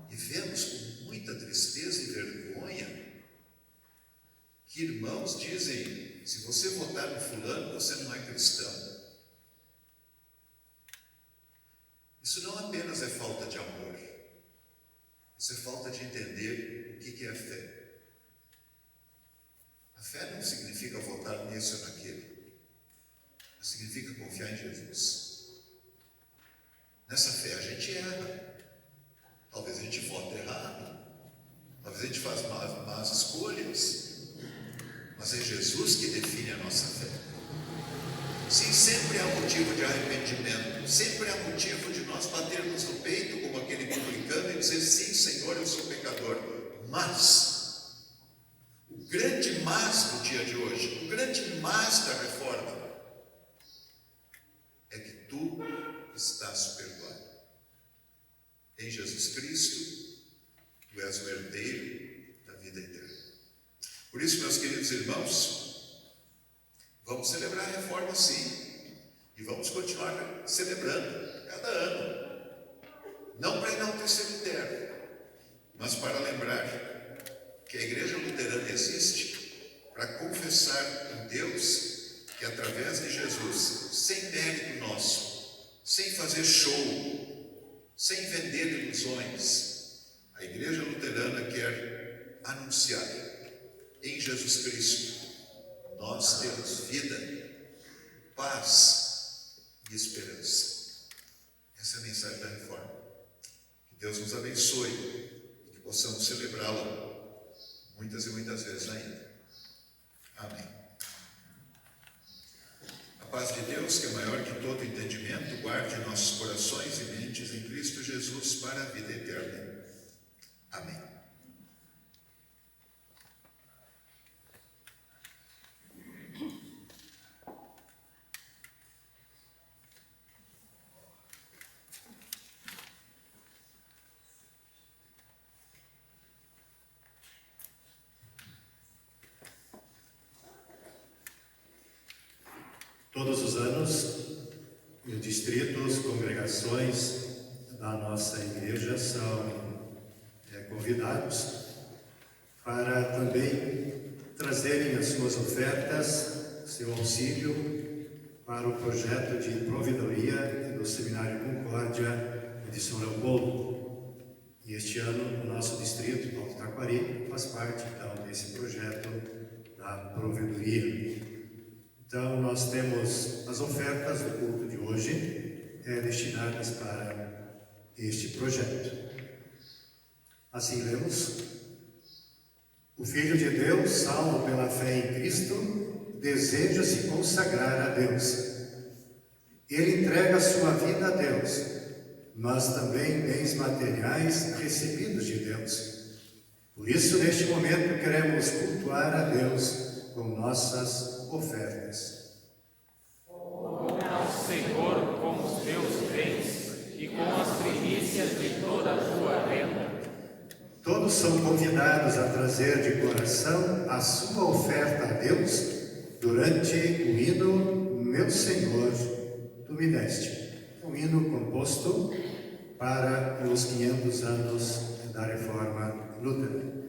S7: E vemos com muita tristeza e vergonha que irmãos dizem: se você votar no fulano, você não é cristão. Isso não apenas é falta de amor, isso é falta de entender o que é a fé. A fé não significa votar nesse ou naquele, mas significa confiar em Jesus. Nessa fé a gente erra, talvez a gente vote errado, talvez a gente faça más escolhas, mas é Jesus que define a nossa fé. Sim, sempre há motivo de arrependimento, sempre há motivo de nós batermos no peito como aquele publicano e dizer: sim, Senhor, eu sou pecador. Mas o grande mas do dia de hoje, o grande mas da reforma, é que tu estás perdoado. Em Jesus Cristo, tu és o herdeiro da vida eterna. Por isso, meus queridos irmãos, vamos celebrar a reforma sim, e vamos continuar celebrando cada ano, não para enaltecer Lutero, mas para lembrar que a igreja luterana existe para confessar um Deus que, através de Jesus, sem mérito nosso, sem fazer show, sem vender ilusões, a igreja luterana quer anunciar: em Jesus Cristo nós temos vida, paz e esperança. Essa é a mensagem da reforma. Que Deus nos abençoe e que possamos celebrá-la muitas e muitas vezes ainda. Amém. A paz de Deus, que é maior que todo entendimento, guarde nossos corações e mentes em Cristo Jesus para a vida eterna. Amém.
S1: os anos, os distritos, congregações da nossa igreja são convidados para também trazerem as suas ofertas, seu auxílio para o projeto de provedoria do Seminário Concórdia de São Leopoldo. E este ano o nosso distrito, Alto Taquari, faz parte então desse projeto da provedoria. Então nós temos as ofertas do culto de hoje destinadas para este projeto. Assim lemos: o Filho de Deus, salvo pela fé em Cristo, deseja se consagrar a Deus. Ele entrega a sua vida a Deus, mas também bens materiais recebidos de Deus. Por isso, neste momento, queremos cultuar a Deus com nossas ofertas.
S3: Honra ao Senhor com os teus bens e com as primícias de toda a tua renda.
S1: Todos são convidados a trazer de coração a sua oferta a Deus durante o hino Meu Senhor, Tu me deste. Um hino composto para os 500 anos da Reforma Luterana.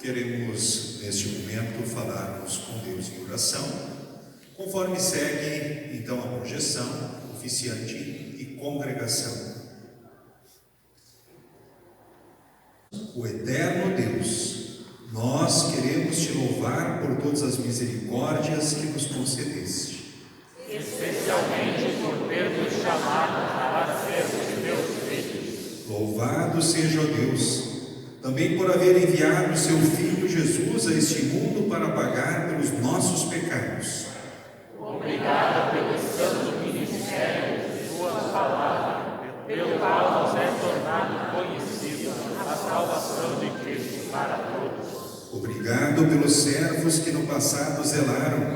S7: Queremos, neste momento, falarmos com Deus em oração, conforme segue, então, a projeção, oficiante e congregação.
S8: o eterno Deus, nós queremos te louvar por todas as misericórdias que nos concedeste,
S3: especialmente por ter nos chamado para sermos teus filhos.
S8: Louvado seja o Deus, também por haver enviado seu Filho Jesus a este mundo para pagar pelos nossos pecados.
S3: Obrigado pelo santo ministério de tua palavra, pelo qual nos é tornado conhecido a salvação de Cristo para todos.
S8: Obrigado pelos servos que no passado zelaram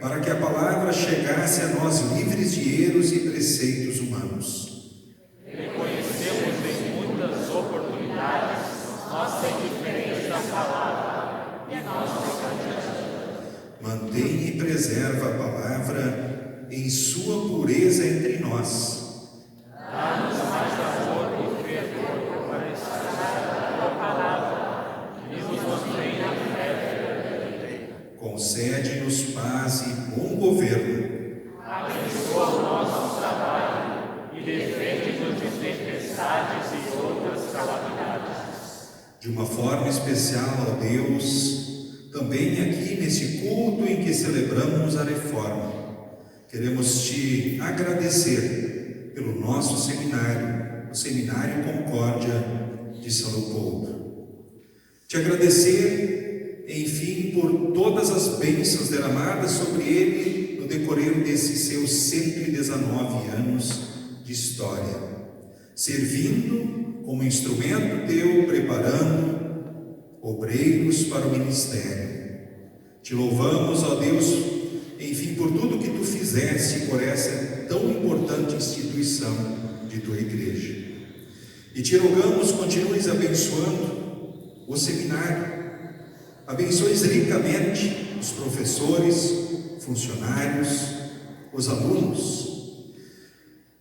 S8: para que a palavra chegasse a nós livres de erros e preceitos humanos.
S3: Reconhecemos em muitas oportunidades nossa indiferença da palavra e nosso pecado.
S8: Mantém e preserva a palavra em sua pureza entre nós.
S3: Dá-nos mais amor e fervor para estar a tua palavra e nos mantenha fé.
S8: Concede-nos paz e bom governo.
S3: Abençoa o nosso trabalho e defende-nos de tempestades e outras calamidades.
S8: De uma forma especial, ó Deus, também aqui nesse culto em que celebramos a reforma, queremos te agradecer pelo nosso seminário, o Seminário Concórdia de São Leopoldo. Te agradecer, enfim, por todas as bênçãos derramadas sobre ele no decorrer desses seus 119 anos de história, servindo como instrumento teu, preparando obreiros para o ministério. Te louvamos, ó Deus, enfim, por tudo que tu fizeste por essa tão importante instituição de tua igreja. E te rogamos, continues abençoando o seminário. Abençoes ricamente os professores, funcionários, os alunos.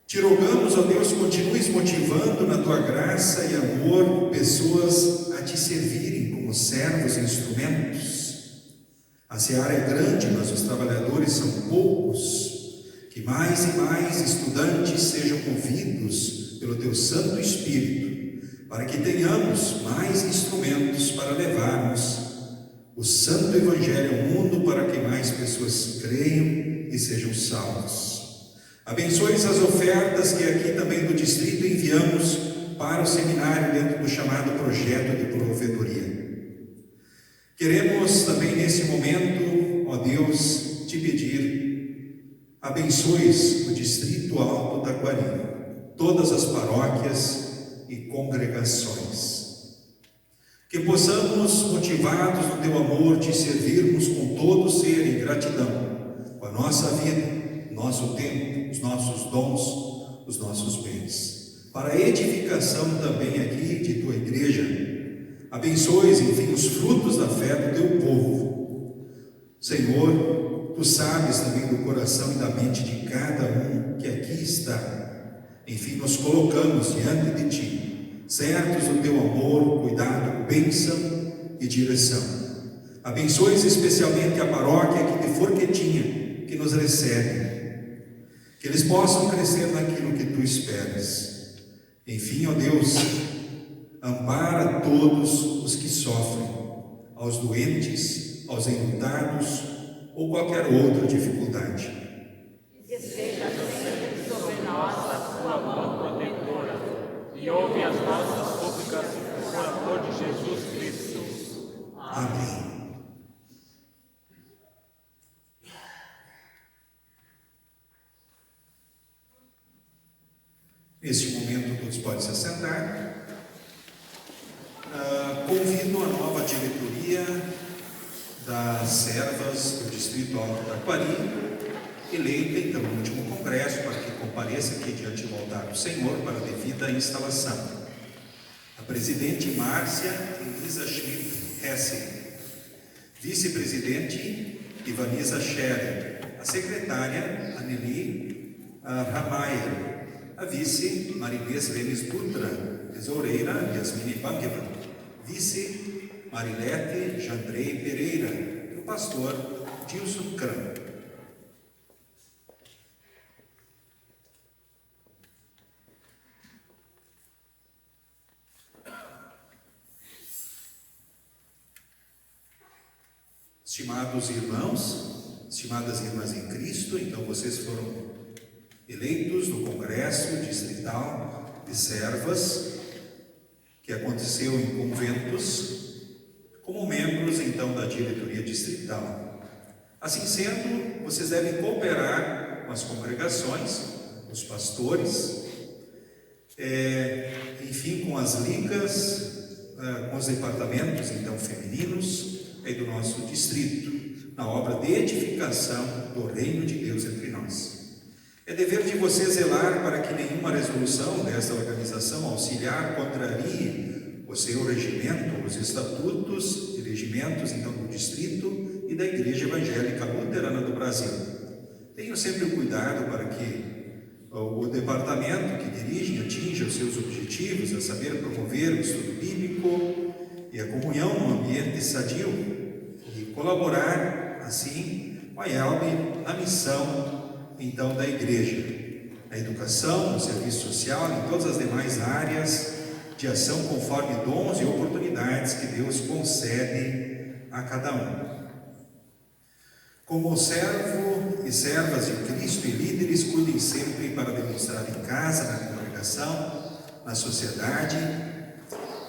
S8: Te rogamos, ó Deus, continues motivando na tua graça e amor pessoas a te servirem como servos e instrumentos. A seara é grande, mas os trabalhadores são poucos. Que mais e mais estudantes sejam movidos pelo teu Santo Espírito, para que tenhamos mais instrumentos para levarmos o Santo Evangelho ao mundo, para que mais pessoas creiam e sejam salvos. Abençoe as ofertas que aqui também do distrito enviamos para o seminário dentro do chamado projeto de provedoria. Queremos também nesse momento, ó Deus, te pedir, abençoe o distrito Alto Taquari, todas as paróquias e congregações. Que possamos, motivados no teu amor, te servirmos com todo ser e gratidão, com a nossa vida, nosso tempo, os nossos dons, os nossos bens, para a edificação também aqui de tua igreja. Abençoes, enfim, os frutos da fé do teu povo. Senhor, tu sabes também do coração e da mente de cada um que aqui está. Enfim, nos colocamos diante de ti, certos do teu amor, cuidado, bênção e direção. Abençoes especialmente a paróquia aqui de Forquetinha, que nos recebe. Que eles possam crescer naquilo que tu esperas. Enfim, ó Deus, ampara todos os que sofrem, aos doentes, aos enlutados ou qualquer outra dificuldade.
S3: Esteja sempre sobre nós a tua mão protetora e ouve as nossas súplicas por amor de Jesus Cristo.
S8: Amém. Neste momento, todos podem se assentar. Convido a nova diretoria das servas do Distrito Alto Taquari, eleita então no último congresso, para que compareça aqui diante do altar do Senhor para a devida instalação. A presidente Márcia Elisa Schmidt Hesse, vice-presidente Ivaniza Scherer, a secretária Anneli Ramayer, a vice Marinês Remes Dutra, tesoureira Yasmine Bangeman, vice Marilete Jandrei Pereira e o pastor Dilson Kram. Estimados irmãos, estimadas irmãs em Cristo, então vocês foram eleitos no Congresso Distrital de Servas, que aconteceu em conventos, como membros então da diretoria distrital. Assim sendo, vocês devem cooperar com as congregações, os pastores, enfim, com as ligas, com os departamentos então femininos aí do nosso distrito, na obra de edificação do reino de Deus entre nós. É dever de você zelar para que nenhuma resolução desta organização auxiliar contrarie o seu regimento, os estatutos e regimentos então do distrito e da Igreja Evangélica Luterana do Brasil. Tenham sempre o cuidado para que o departamento que dirigem atinja os seus objetivos, a saber, promover o estudo bíblico e a comunhão no ambiente sadio e colaborar, assim, com a IELB na missão então da igreja, na educação, no serviço social, em todas as demais áreas de ação conforme dons e oportunidades que Deus concede a cada um. Como servo e servas de Cristo e líderes, cuidem sempre para demonstrar em casa, na congregação, na sociedade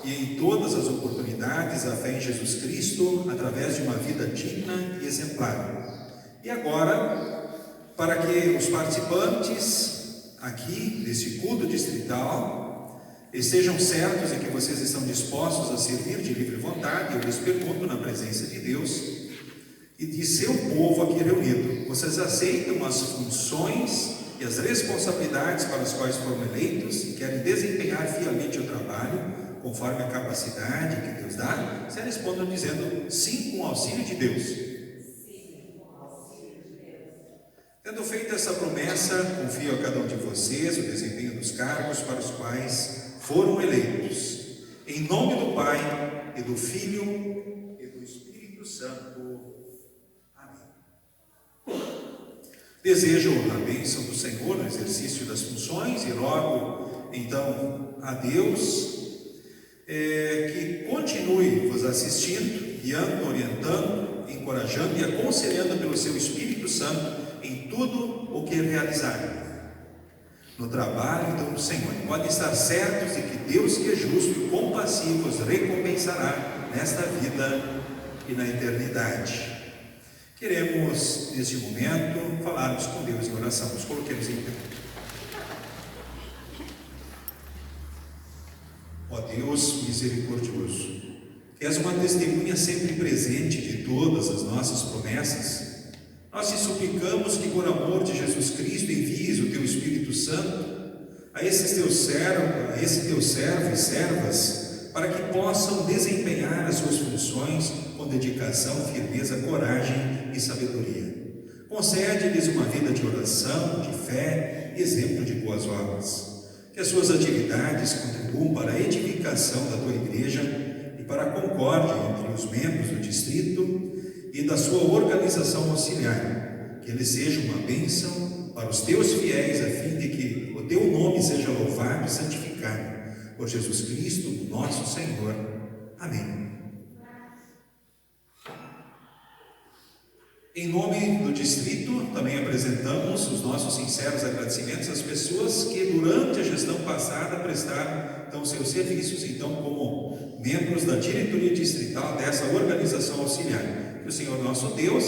S8: e em todas as oportunidades a fé em Jesus Cristo através de uma vida digna e exemplar. E agora, para que os participantes aqui desse culto distrital estejam certos de que vocês estão dispostos a servir de livre vontade, eu lhes pergunto na presença de Deus e de seu povo aqui reunido: vocês aceitam as funções e as responsabilidades para as quais foram eleitos e querem desempenhar fielmente o trabalho conforme a capacidade que Deus dá? Se respondam dizendo sim, com o auxílio de Deus. Tendo feito essa promessa, confio a cada um de vocês o desempenho dos cargos para os quais foram eleitos. Em nome do Pai, e do Filho, e do Espírito Santo. Amém. Desejo a bênção do Senhor no exercício das funções e rogo, então, a Deus que continue vos assistindo, guiando, orientando, encorajando e aconselhando pelo seu Espírito Santo em tudo o que realizarem. No trabalho, então, do Senhor, podem estar certos de que Deus, que é justo e compassivo, os recompensará nesta vida e na eternidade. Queremos, neste momento, falarmos com Deus em oração. Nos coloquemos em pé. Ó Deus misericordioso, que és uma testemunha sempre presente de todas as nossas promessas, nós te suplicamos que, por amor de Jesus Cristo, envies o teu Espírito Santo a esse teu servo e servas, para que possam desempenhar as suas funções com dedicação, firmeza, coragem e sabedoria. Concede-lhes uma vida de oração, de fé e exemplo de boas obras. Que as suas atividades contribuam para a edificação da tua igreja e para a concórdia entre os membros do distrito e da sua organização auxiliar. Que ele seja uma bênção para os teus fiéis, a fim de que o teu nome seja louvado e santificado. Por Jesus Cristo, nosso Senhor. Amém. Em nome do distrito, também apresentamos os nossos sinceros agradecimentos às pessoas que durante a gestão passada prestaram então seus serviços, então como membros da diretoria distrital dessa organização auxiliar. Que o Senhor nosso Deus,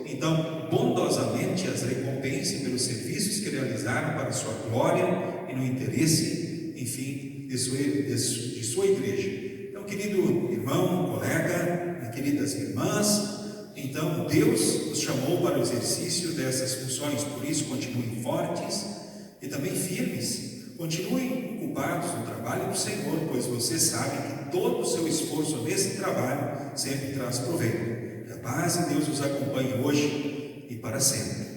S8: então, bondosamente as recompense pelos serviços que realizaram para a sua glória e no interesse, enfim, de sua igreja. Então, querido irmão, colega, queridas irmãs, então Deus nos chamou para o exercício dessas funções, por isso continuem fortes e também firmes, continuem ocupados no trabalho do Senhor, pois vocês sabem que todo o seu esforço nesse trabalho sempre traz proveito. Que a paz de Deus os acompanhe hoje e para sempre.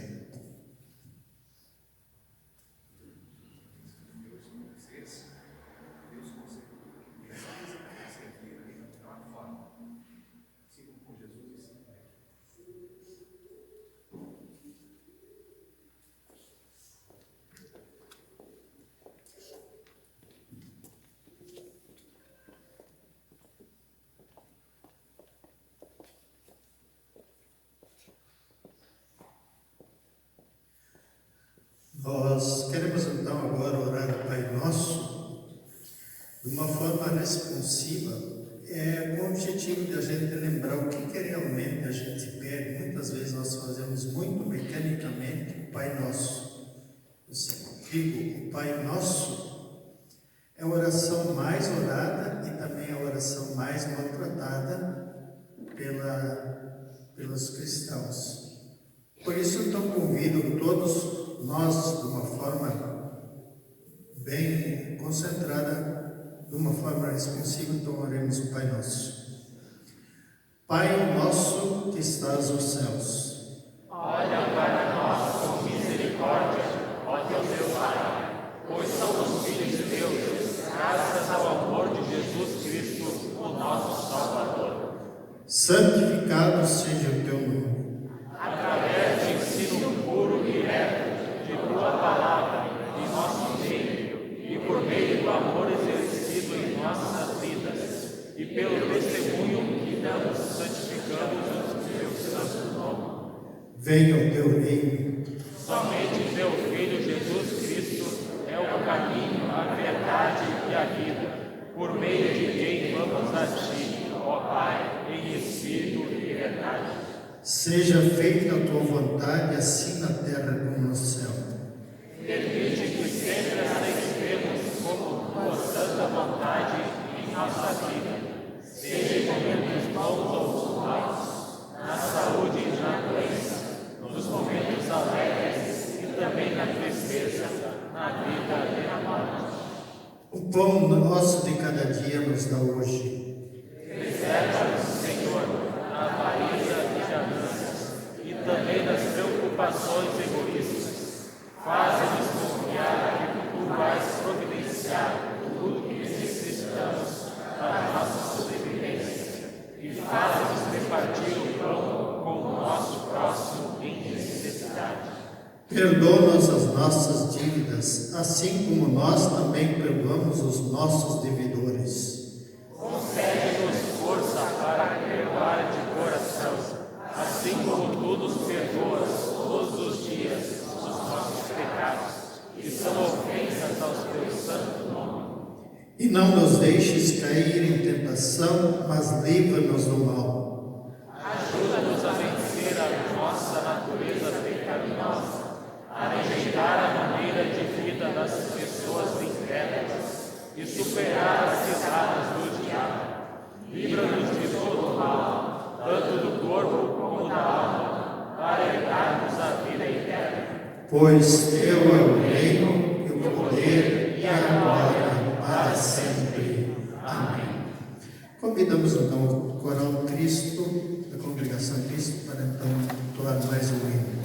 S1: Nós queremos então agora orar ao Pai Nosso de uma forma responsiva, com o objetivo de a gente lembrar o que realmente a gente pede. Muitas vezes nós fazemos muito mecanicamente o Pai Nosso. O Pai Nosso é a oração mais orada e também a oração mais maltratada pelos cristãos. Por isso, então, convido todos nós, de uma forma bem concentrada, de uma forma responsiva, então oremos o Pai Nosso. Pai nosso que estás nos céus,
S3: olha para nós com misericórdia, ó Deus meu Pai, pois somos filhos de Deus, graças ao amor de Jesus Cristo, o nosso Salvador.
S1: santificado seja o teu nome.
S3: Através de ensino puro e reto de tua palavra em nosso meio, e por meio do amor exercido em nossas vidas, e pelo testemunho que damos, santificamos o teu santo nome.
S1: Venha o teu reino.
S3: Somente teu Filho Jesus Cristo é o caminho, a verdade e a vida, por meio de quem vamos a ti, ó Pai, em espírito e verdade.
S1: Seja feita a tua vontade, assim na terra como no céu.
S3: Permite que sempre aceitemos como tua santa vontade em nossa vida, seja em momentos bons ou maus, na saúde e na doença, nos momentos alegres e também na tristeza, na vida e na morte.
S1: O pão nosso de cada dia nos dá hoje.
S3: Preserva-nos, Senhor, da avareza e ganâncias, e também das preocupações egoístas. Faze-nos confiar que tu vais providenciar tudo que necessitamos para a nossa sobrevivência, e faze-nos repartir o pão com o nosso próximo em necessidade.
S1: Perdoa-nos as nossas dívidas, assim como nós também perdoamos os nossos devedores.
S3: Concede-nos força para perdoar de coração, assim como tu nos perdoas todos os dias os nossos pecados, que são ofensas ao teu santo nome.
S1: E não nos deixes cair em tentação, mas livra-nos do mal.
S3: Ajuda-nos a vencer a nossa natureza pecaminosa, a rejeitar a maneira de vida das pessoas incrédulas e superar as ciladas do diabo. Livra-nos de todo o mal, tanto do corpo como da alma, para herdarmos a vida eterna.
S1: Pois teu é o reino, e o poder e a glória para sempre. Amém. Convidamos então o coral Cristo, da congregação Cristo, para então entoar mais um hino.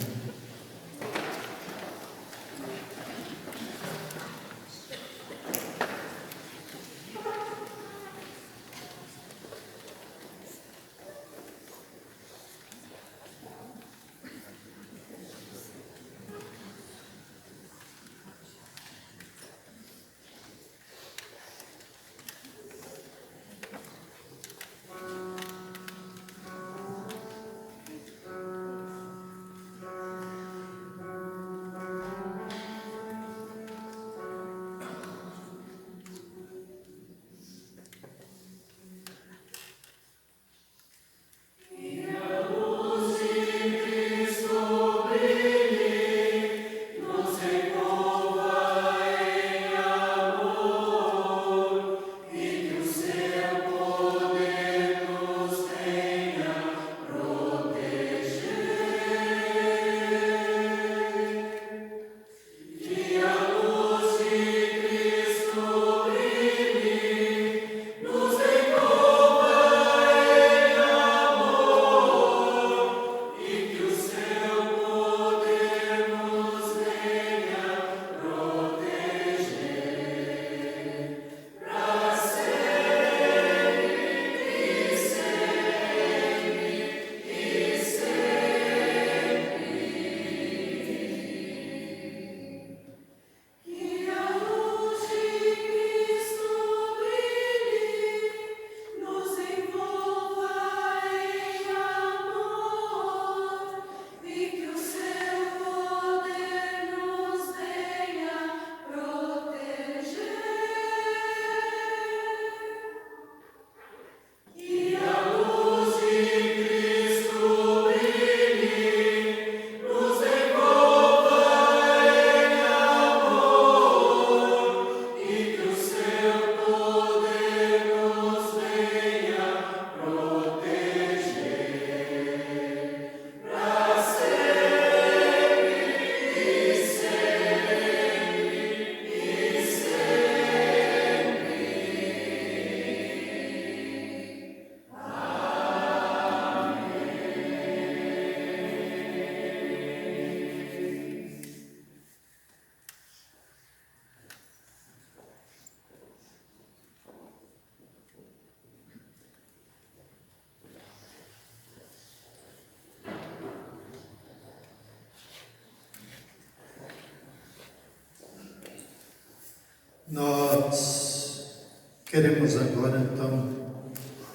S1: Nós queremos agora, então,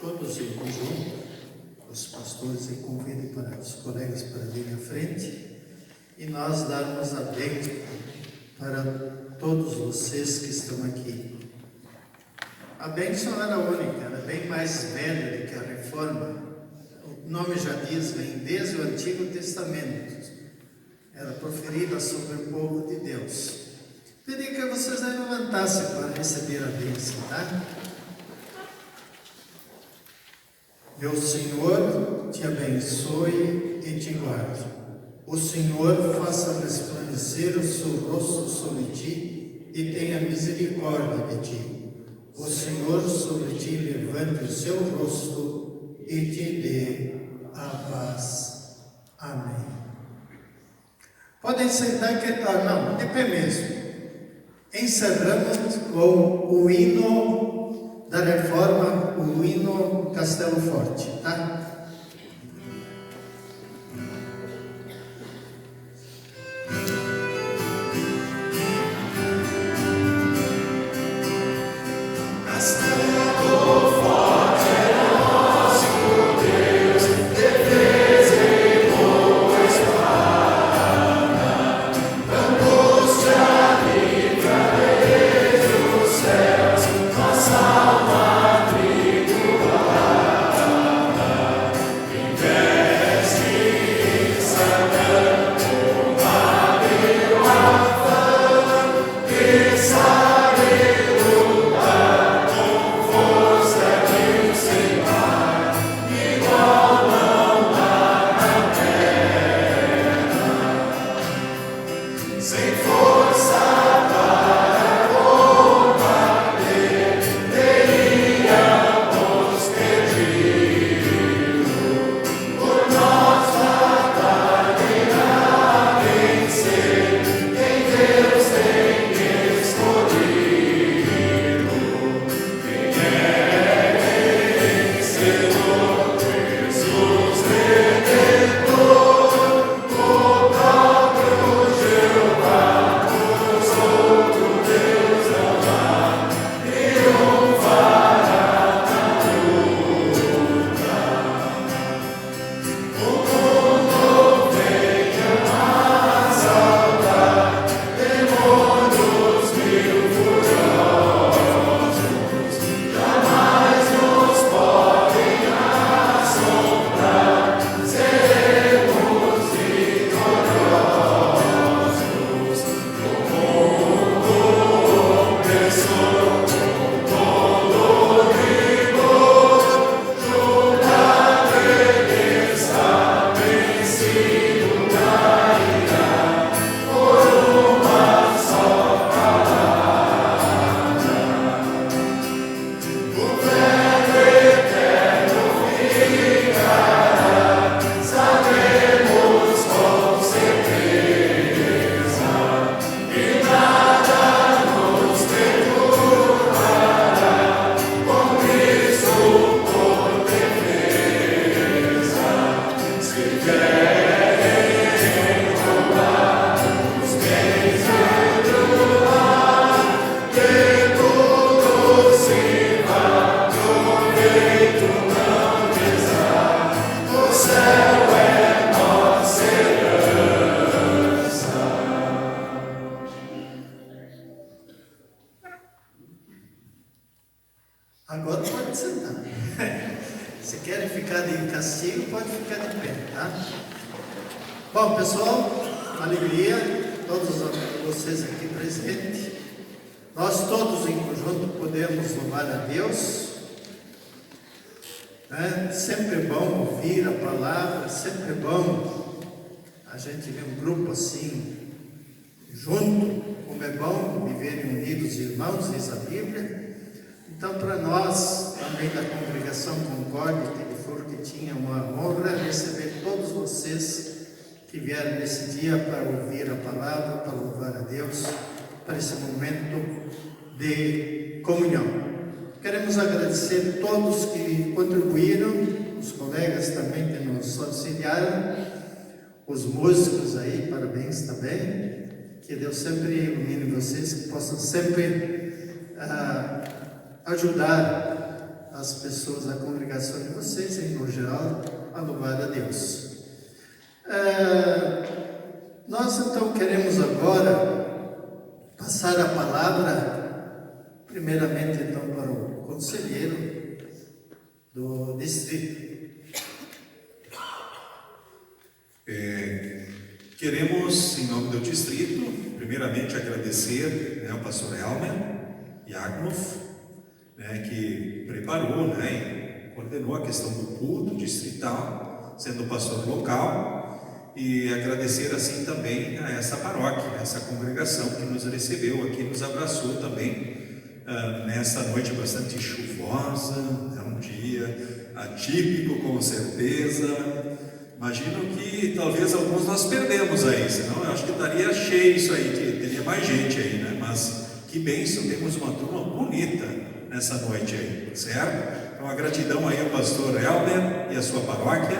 S1: todos em conjunto, os pastores, e convido para os colegas para virem à frente, e nós darmos a bênção para todos vocês que estão aqui. A bênção era única, era bem mais velha do que a reforma. O nome já diz, vem desde o Antigo Testamento. Era proferida sobre o povo de Deus. Pedi que vocês levantassem para receber a bênção, tá? E o Senhor te abençoe e te guarde. O Senhor faça resplandecer o seu rosto sobre ti e tenha misericórdia de ti. O Senhor sobre ti levante o seu rosto e te dê a paz. Amém. Podem sentar que... não, de pé mesmo. Encerramos com o hino da reforma, o hino Castelo Forte, tá? Agora pode sentar. Se querem ficar de castigo, pode ficar de pé, tá? Bom, pessoal, alegria, todos vocês aqui presentes. Nós todos em conjunto podemos louvar a Deus. É sempre bom ouvir a palavra, sempre bom a gente ver um grupo assim, junto, como é bom viverem unidos irmãos, diz a Bíblia. Então, para nós, também da congregação Concórdia, que tinha uma honra receber todos vocês que vieram nesse dia para ouvir a palavra, para louvar a Deus, para esse momento de comunhão. Queremos agradecer a todos que contribuíram, os colegas também que nos auxiliaram, os músicos aí, parabéns também. Que Deus sempre ilumine vocês, que possam sempre ajudar as pessoas, a congregação de vocês, em no geral, a louvar a Deus. Nós então queremos agora passar a palavra, primeiramente então para o conselheiro do distrito.
S8: Queremos, em nome do distrito, primeiramente agradecer ao pastor Helmer Jagnoff, que preparou e coordenou a questão do culto distrital, sendo pastor local, e agradecer assim também a essa paróquia, a essa congregação que nos recebeu aqui, nos abraçou também nessa noite bastante chuvosa, um dia atípico com certeza. Imagino que talvez alguns nós perdemos aí, senão eu acho que estaria cheio isso aí, teria mais gente aí, né? Mas que bênção, temos uma turma bonita nessa noite aí, certo? Então a gratidão aí ao pastor Helmer e a sua paróquia,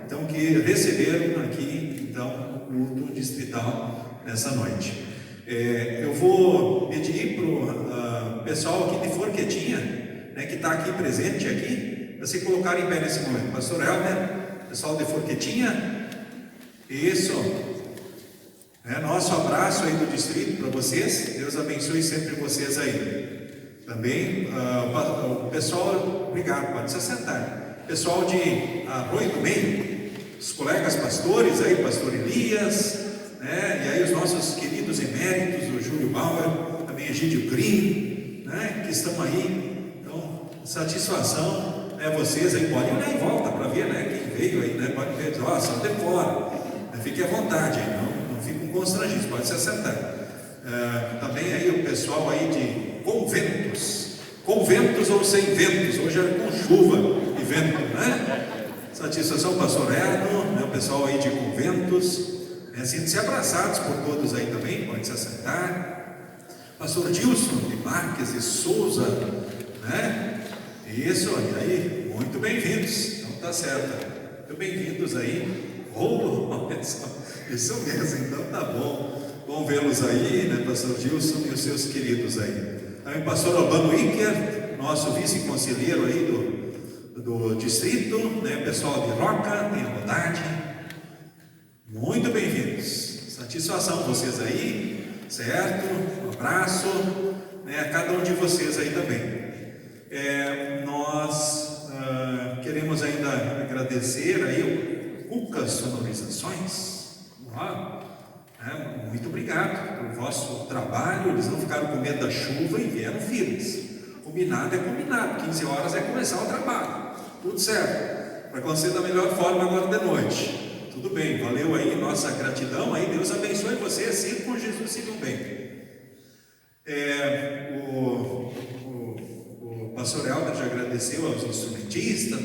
S8: então que receberam aqui então o culto distrital nessa noite. Eu vou pedir para o pessoal aqui de Forquetinha, que está aqui presente aqui, para se colocar em pé nesse momento. Pastor Helmer, pessoal de Forquetinha, isso, nosso abraço aí do distrito para vocês, Deus abençoe sempre vocês aí. Também o pessoal, obrigado, pode se assentar. Pessoal de Arroio do Meio, os colegas pastores aí, pastor Elias, e aí os nossos queridos eméritos, o Júlio Bauer, também Egídio Green, que estão aí. Então, satisfação. Vocês aí podem olhar em volta para ver, quem veio aí, pode ver, são de fora, fiquem à vontade aí, não fiquem constrangidos, pode se assentar. Também aí o pessoal aí de conventos, com ventos ou sem ventos, hoje é com chuva e vento, Satisfação, pastor Erno, o pessoal aí de conventos, sintam-se abraçados por todos aí também, pode se assentar. Pastor Dilson de Marques e Souza, Isso, e aí, muito bem-vindos, então tá certo, muito bem-vindos aí, isso mesmo, então tá bom vê-los aí, pastor Gilson e os seus queridos aí. Também pastor Albano Iker, nosso vice-conselheiro aí do distrito, pessoal de Roca, tenha bondade, muito bem-vindos, satisfação vocês aí, certo? Um abraço, a cada um de vocês aí também. Nós queremos ainda agradecer aí o Cuca Sonorizações, muito obrigado pelo vosso trabalho, eles não ficaram com medo da chuva e vieram firmes. Combinado é combinado, 15 horas é começar o trabalho, tudo certo, vai acontecer da melhor forma agora de noite, tudo bem, valeu aí, nossa gratidão aí, Deus abençoe vocês, sempre com Jesus sigam bem. O pastor Helder já agradeceu aos instrumentistas,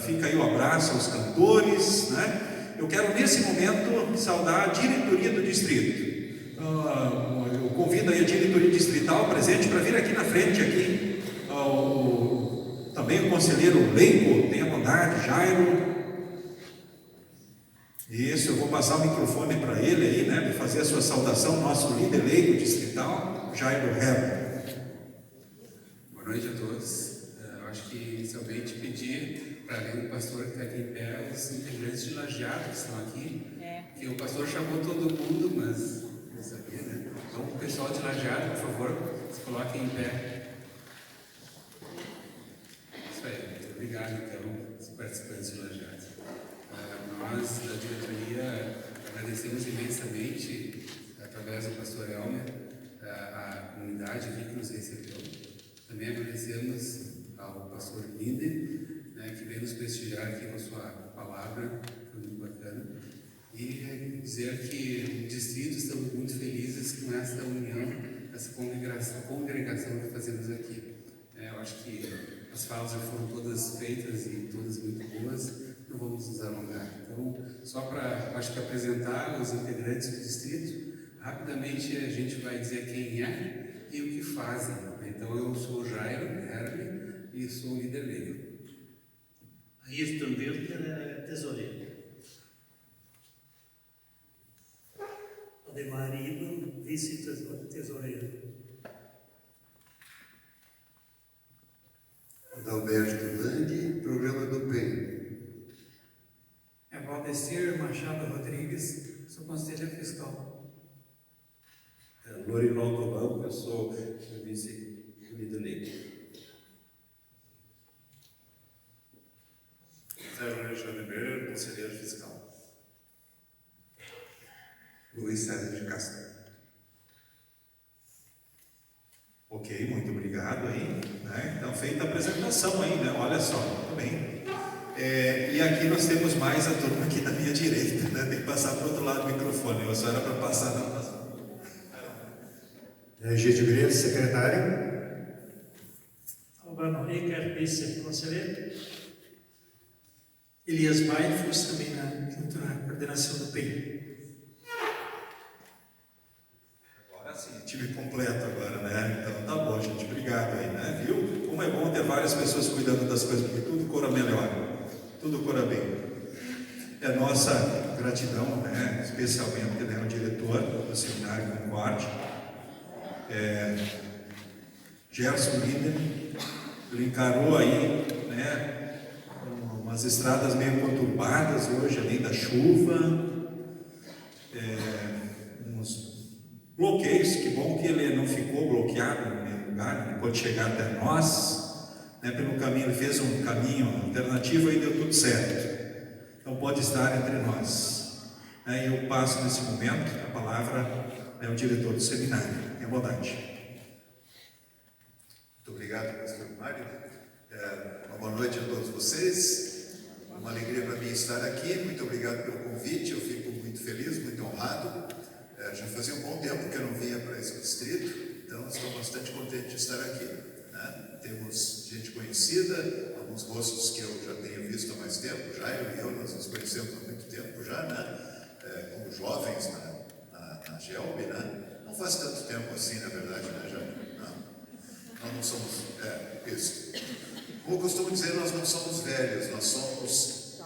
S8: fica aí o abraço aos cantores, Eu quero nesse momento saudar a diretoria do distrito. Eu convido aí a diretoria distrital presente para vir aqui na frente aqui. Também o conselheiro Leico, tenha bondade, Jairo. Isso, eu vou passar o microfone para ele aí, para fazer a sua saudação, nosso líder leigo distrital, Jairo Heber.
S9: Boa noite a todos. Eu acho que inicialmente pedir para além do pastor que está aqui em pé, os integrantes de Lajeado que estão aqui, que o pastor chamou todo mundo, mas não sabia, Então, o pessoal de Lajeado, por favor, se coloquem em pé. Isso aí, muito obrigado, então, os participantes de Lajeado. Nós, da diretoria, agradecemos imensamente, através do pastor Helmer, a comunidade aqui que nos recebeu. Também agradecemos ao pastor Linder, que veio nos prestigiar aqui com a sua palavra, foi muito bacana. E dizer que no distrito estamos muito felizes com essa união, essa congregação que fazemos aqui. Eu acho que as falas já foram todas feitas e todas muito boas, não vamos nos alongar. Então, só para, acho que apresentar os integrantes do distrito, rapidamente a gente vai dizer quem é e o que fazem. Então, eu sou o Jairo Herme e sou o líder leigo.
S1: Ayrton Wilker é tesoureiro.
S6: Ademar Ido, vice-tesoureiro.
S7: Alberto Landi, programa do PEN.
S10: É Valdecir Machado Rodrigues, sou conselheiro fiscal.
S11: Lorinaldo Banco, eu sou vice-líder leigo.
S12: Sérgio Alexandre Beira, conselheiro fiscal.
S8: Luiz César de Castro. Ok, muito obrigado aí, né? Então, feita a apresentação aí, né? Olha só, muito bem. E aqui nós temos mais a turma aqui da minha direita, né? Tem que passar para o outro lado do microfone, eu só era para passar na próxima.
S13: Egídio Grilo, secretário.
S6: Albano Ricker, vice-conselheiro.
S14: Elias Baifos, também junto na coordenação do PEN.
S8: Agora sim, time completo agora, né? Então tá bom, gente, obrigado aí, né? Viu? Como é bom ter várias pessoas cuidando das coisas, porque tudo cora melhor, tudo cora bem. É a nossa gratidão, né? Especialmente, né, ao diretor do Seminário Concórdia, Gerson Linder. Ele encarou aí, né, umas estradas meio conturbadas hoje, além da chuva, uns bloqueios. Que bom que ele não ficou bloqueado no mesmo lugar, ele pôde chegar até nós, né, pelo caminho. Ele fez um caminho alternativo e deu tudo certo, então pode estar entre nós. Eu passo nesse momento a palavra ao diretor do seminário. Tenha bondade.
S7: Muito obrigado, pastor Mário. Uma boa noite a todos vocês. Uma alegria para mim estar aqui. Muito obrigado pelo convite. Eu fico muito feliz, muito honrado. Já fazia um bom tempo que eu não vinha para esse distrito, então estou bastante contente de estar aqui, né? Temos gente conhecida, alguns rostos que eu já tenho visto há mais tempo. Jairo e eu, nós nos conhecemos há muito tempo já, né? Como jovens na GELB, né? Não faz tanto tempo assim, na verdade, né, Jairo? Nós não somos, isso. Como eu costumo dizer, nós não somos velhos, nós somos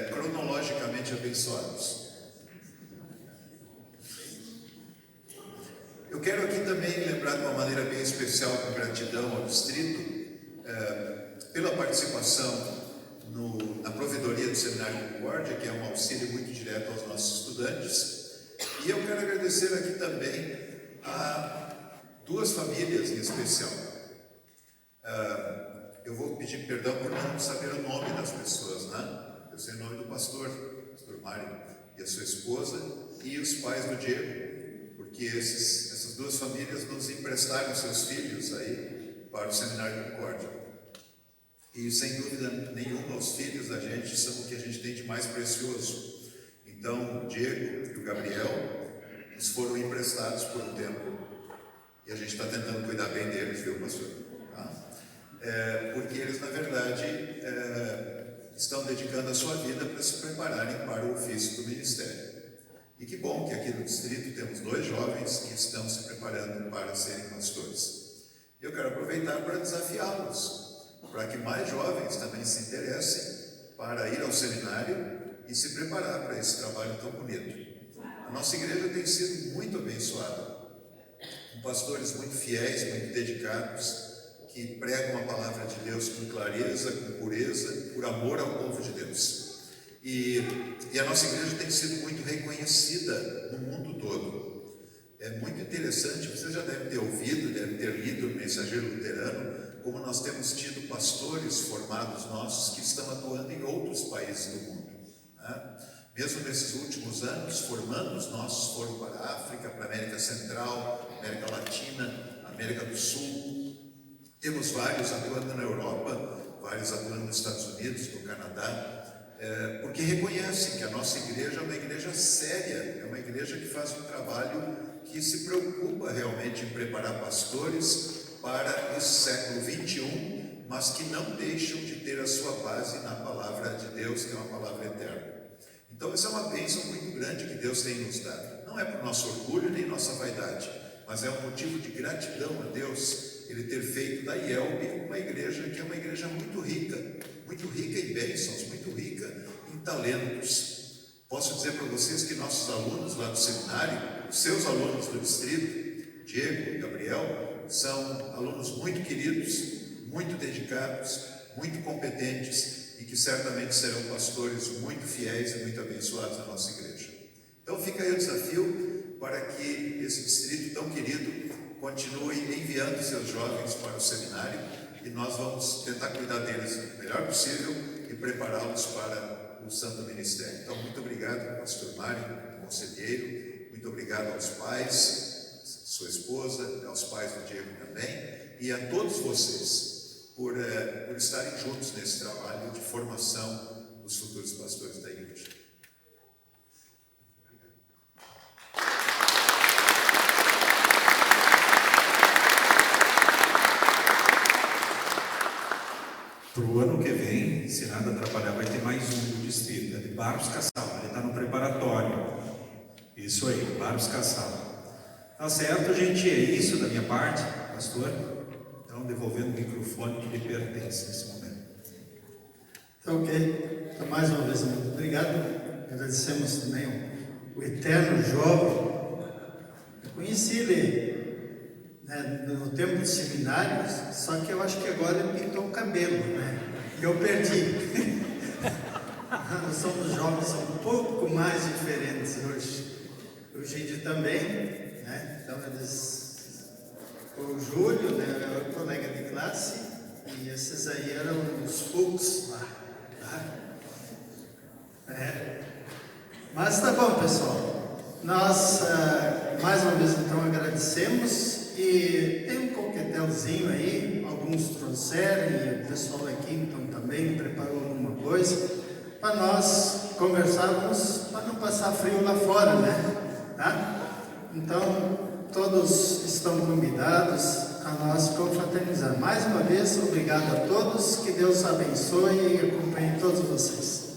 S7: cronologicamente abençoados. Eu quero aqui também lembrar de uma maneira bem especial, com gratidão ao distrito, pela participação na provedoria do Seminário Concórdia, que é um auxílio muito direto aos nossos estudantes. E eu quero agradecer aqui também a duas famílias em especial. Eu vou pedir perdão por não saber o nome das pessoas, né? Eu sei o nome do pastor Mário, e a sua esposa, e os pais do Diego, porque essas duas famílias nos emprestaram seus filhos aí para o Seminário Concórdia. E sem dúvida nenhuma, os filhos da gente são o que a gente tem de mais precioso. Então, o Diego e o Gabriel nos foram emprestados por um tempo, e a gente está tentando cuidar bem deles, viu, pastor? Porque eles, na verdade, estão dedicando a sua vida para se prepararem para o ofício do ministério. E que bom que aqui no distrito temos dois jovens que estão se preparando para serem pastores. Eu quero aproveitar para desafiá-los, para que mais jovens também se interessem para ir ao seminário e se preparar para esse trabalho tão bonito. A nossa igreja tem sido muito abençoada, com pastores muito fiéis, muito dedicados, que pregam a palavra de Deus com clareza, com pureza, por amor ao povo de Deus. E a nossa igreja tem sido muito reconhecida no mundo todo. É muito interessante, vocês já devem ter ouvido, devem ter lido o Mensageiro Luterano, como nós temos tido pastores formados nossos que estão atuando em outros países do mundo, né? Mesmo nesses últimos anos, formandos nossos foram para a África, para a América Central, América Latina, América do Sul. Temos vários atuando na Europa, vários atuando nos Estados Unidos, no Canadá, porque reconhecem que a nossa igreja é uma igreja séria, é uma igreja que faz um trabalho que se preocupa realmente em preparar pastores para esse século XXI, mas que não deixam de ter a sua base na palavra de Deus, que é uma palavra eterna. Então, essa é uma bênção muito grande que Deus tem nos dado. Não é por nosso orgulho nem nossa vaidade, mas é um motivo de gratidão a Deus, Ele ter feito da IELB uma igreja que é uma igreja muito rica em bênçãos, muito rica em talentos. Posso dizer para vocês que nossos alunos lá do seminário, os seus alunos do distrito, Diego e Gabriel, são alunos muito queridos, muito dedicados, muito competentes e que certamente serão pastores muito fiéis e muito abençoados na nossa igreja. Então fica aí o desafio para que esse distrito tão querido continue enviando seus jovens para o seminário e nós vamos tentar cuidar deles o melhor possível e prepará-los para o santo ministério. Então, muito obrigado, pastor Mário, conselheiro, muito obrigado aos pais, sua esposa, aos pais do Diego também, e a todos vocês por estarem juntos nesse trabalho de formação dos futuros pastores da igreja.
S8: Para o ano que vem, se nada atrapalhar, vai ter mais um do distrito, é de Barros Cassal, ele está no preparatório. Isso aí, Barros Cassal. Tá certo, gente? É isso da minha parte, pastor. Então, devolvendo o microfone que lhe pertence nesse momento.
S1: Tá ok. Então, mais uma vez, muito obrigado. Agradecemos também o eterno jovem. Eu conheci ele no tempo de seminários, só que eu acho que agora ele pintou o cabelo, né? E eu perdi. Nós somos jovens um pouco mais diferentes hoje. O Gide também, né? Então o Júlio, né, era o colega de classe, e esses aí eram os Fux lá, tá? Mas tá bom, pessoal. Nós mais uma vez então agradecemos. E tem um coquetelzinho aí, alguns trouxeram, e o pessoal aqui então também preparou alguma coisa para nós conversarmos, para não passar frio lá fora, né? Tá? Então, todos estão convidados a nós confraternizar. Mais uma vez, obrigado a todos, que Deus abençoe e acompanhe todos vocês.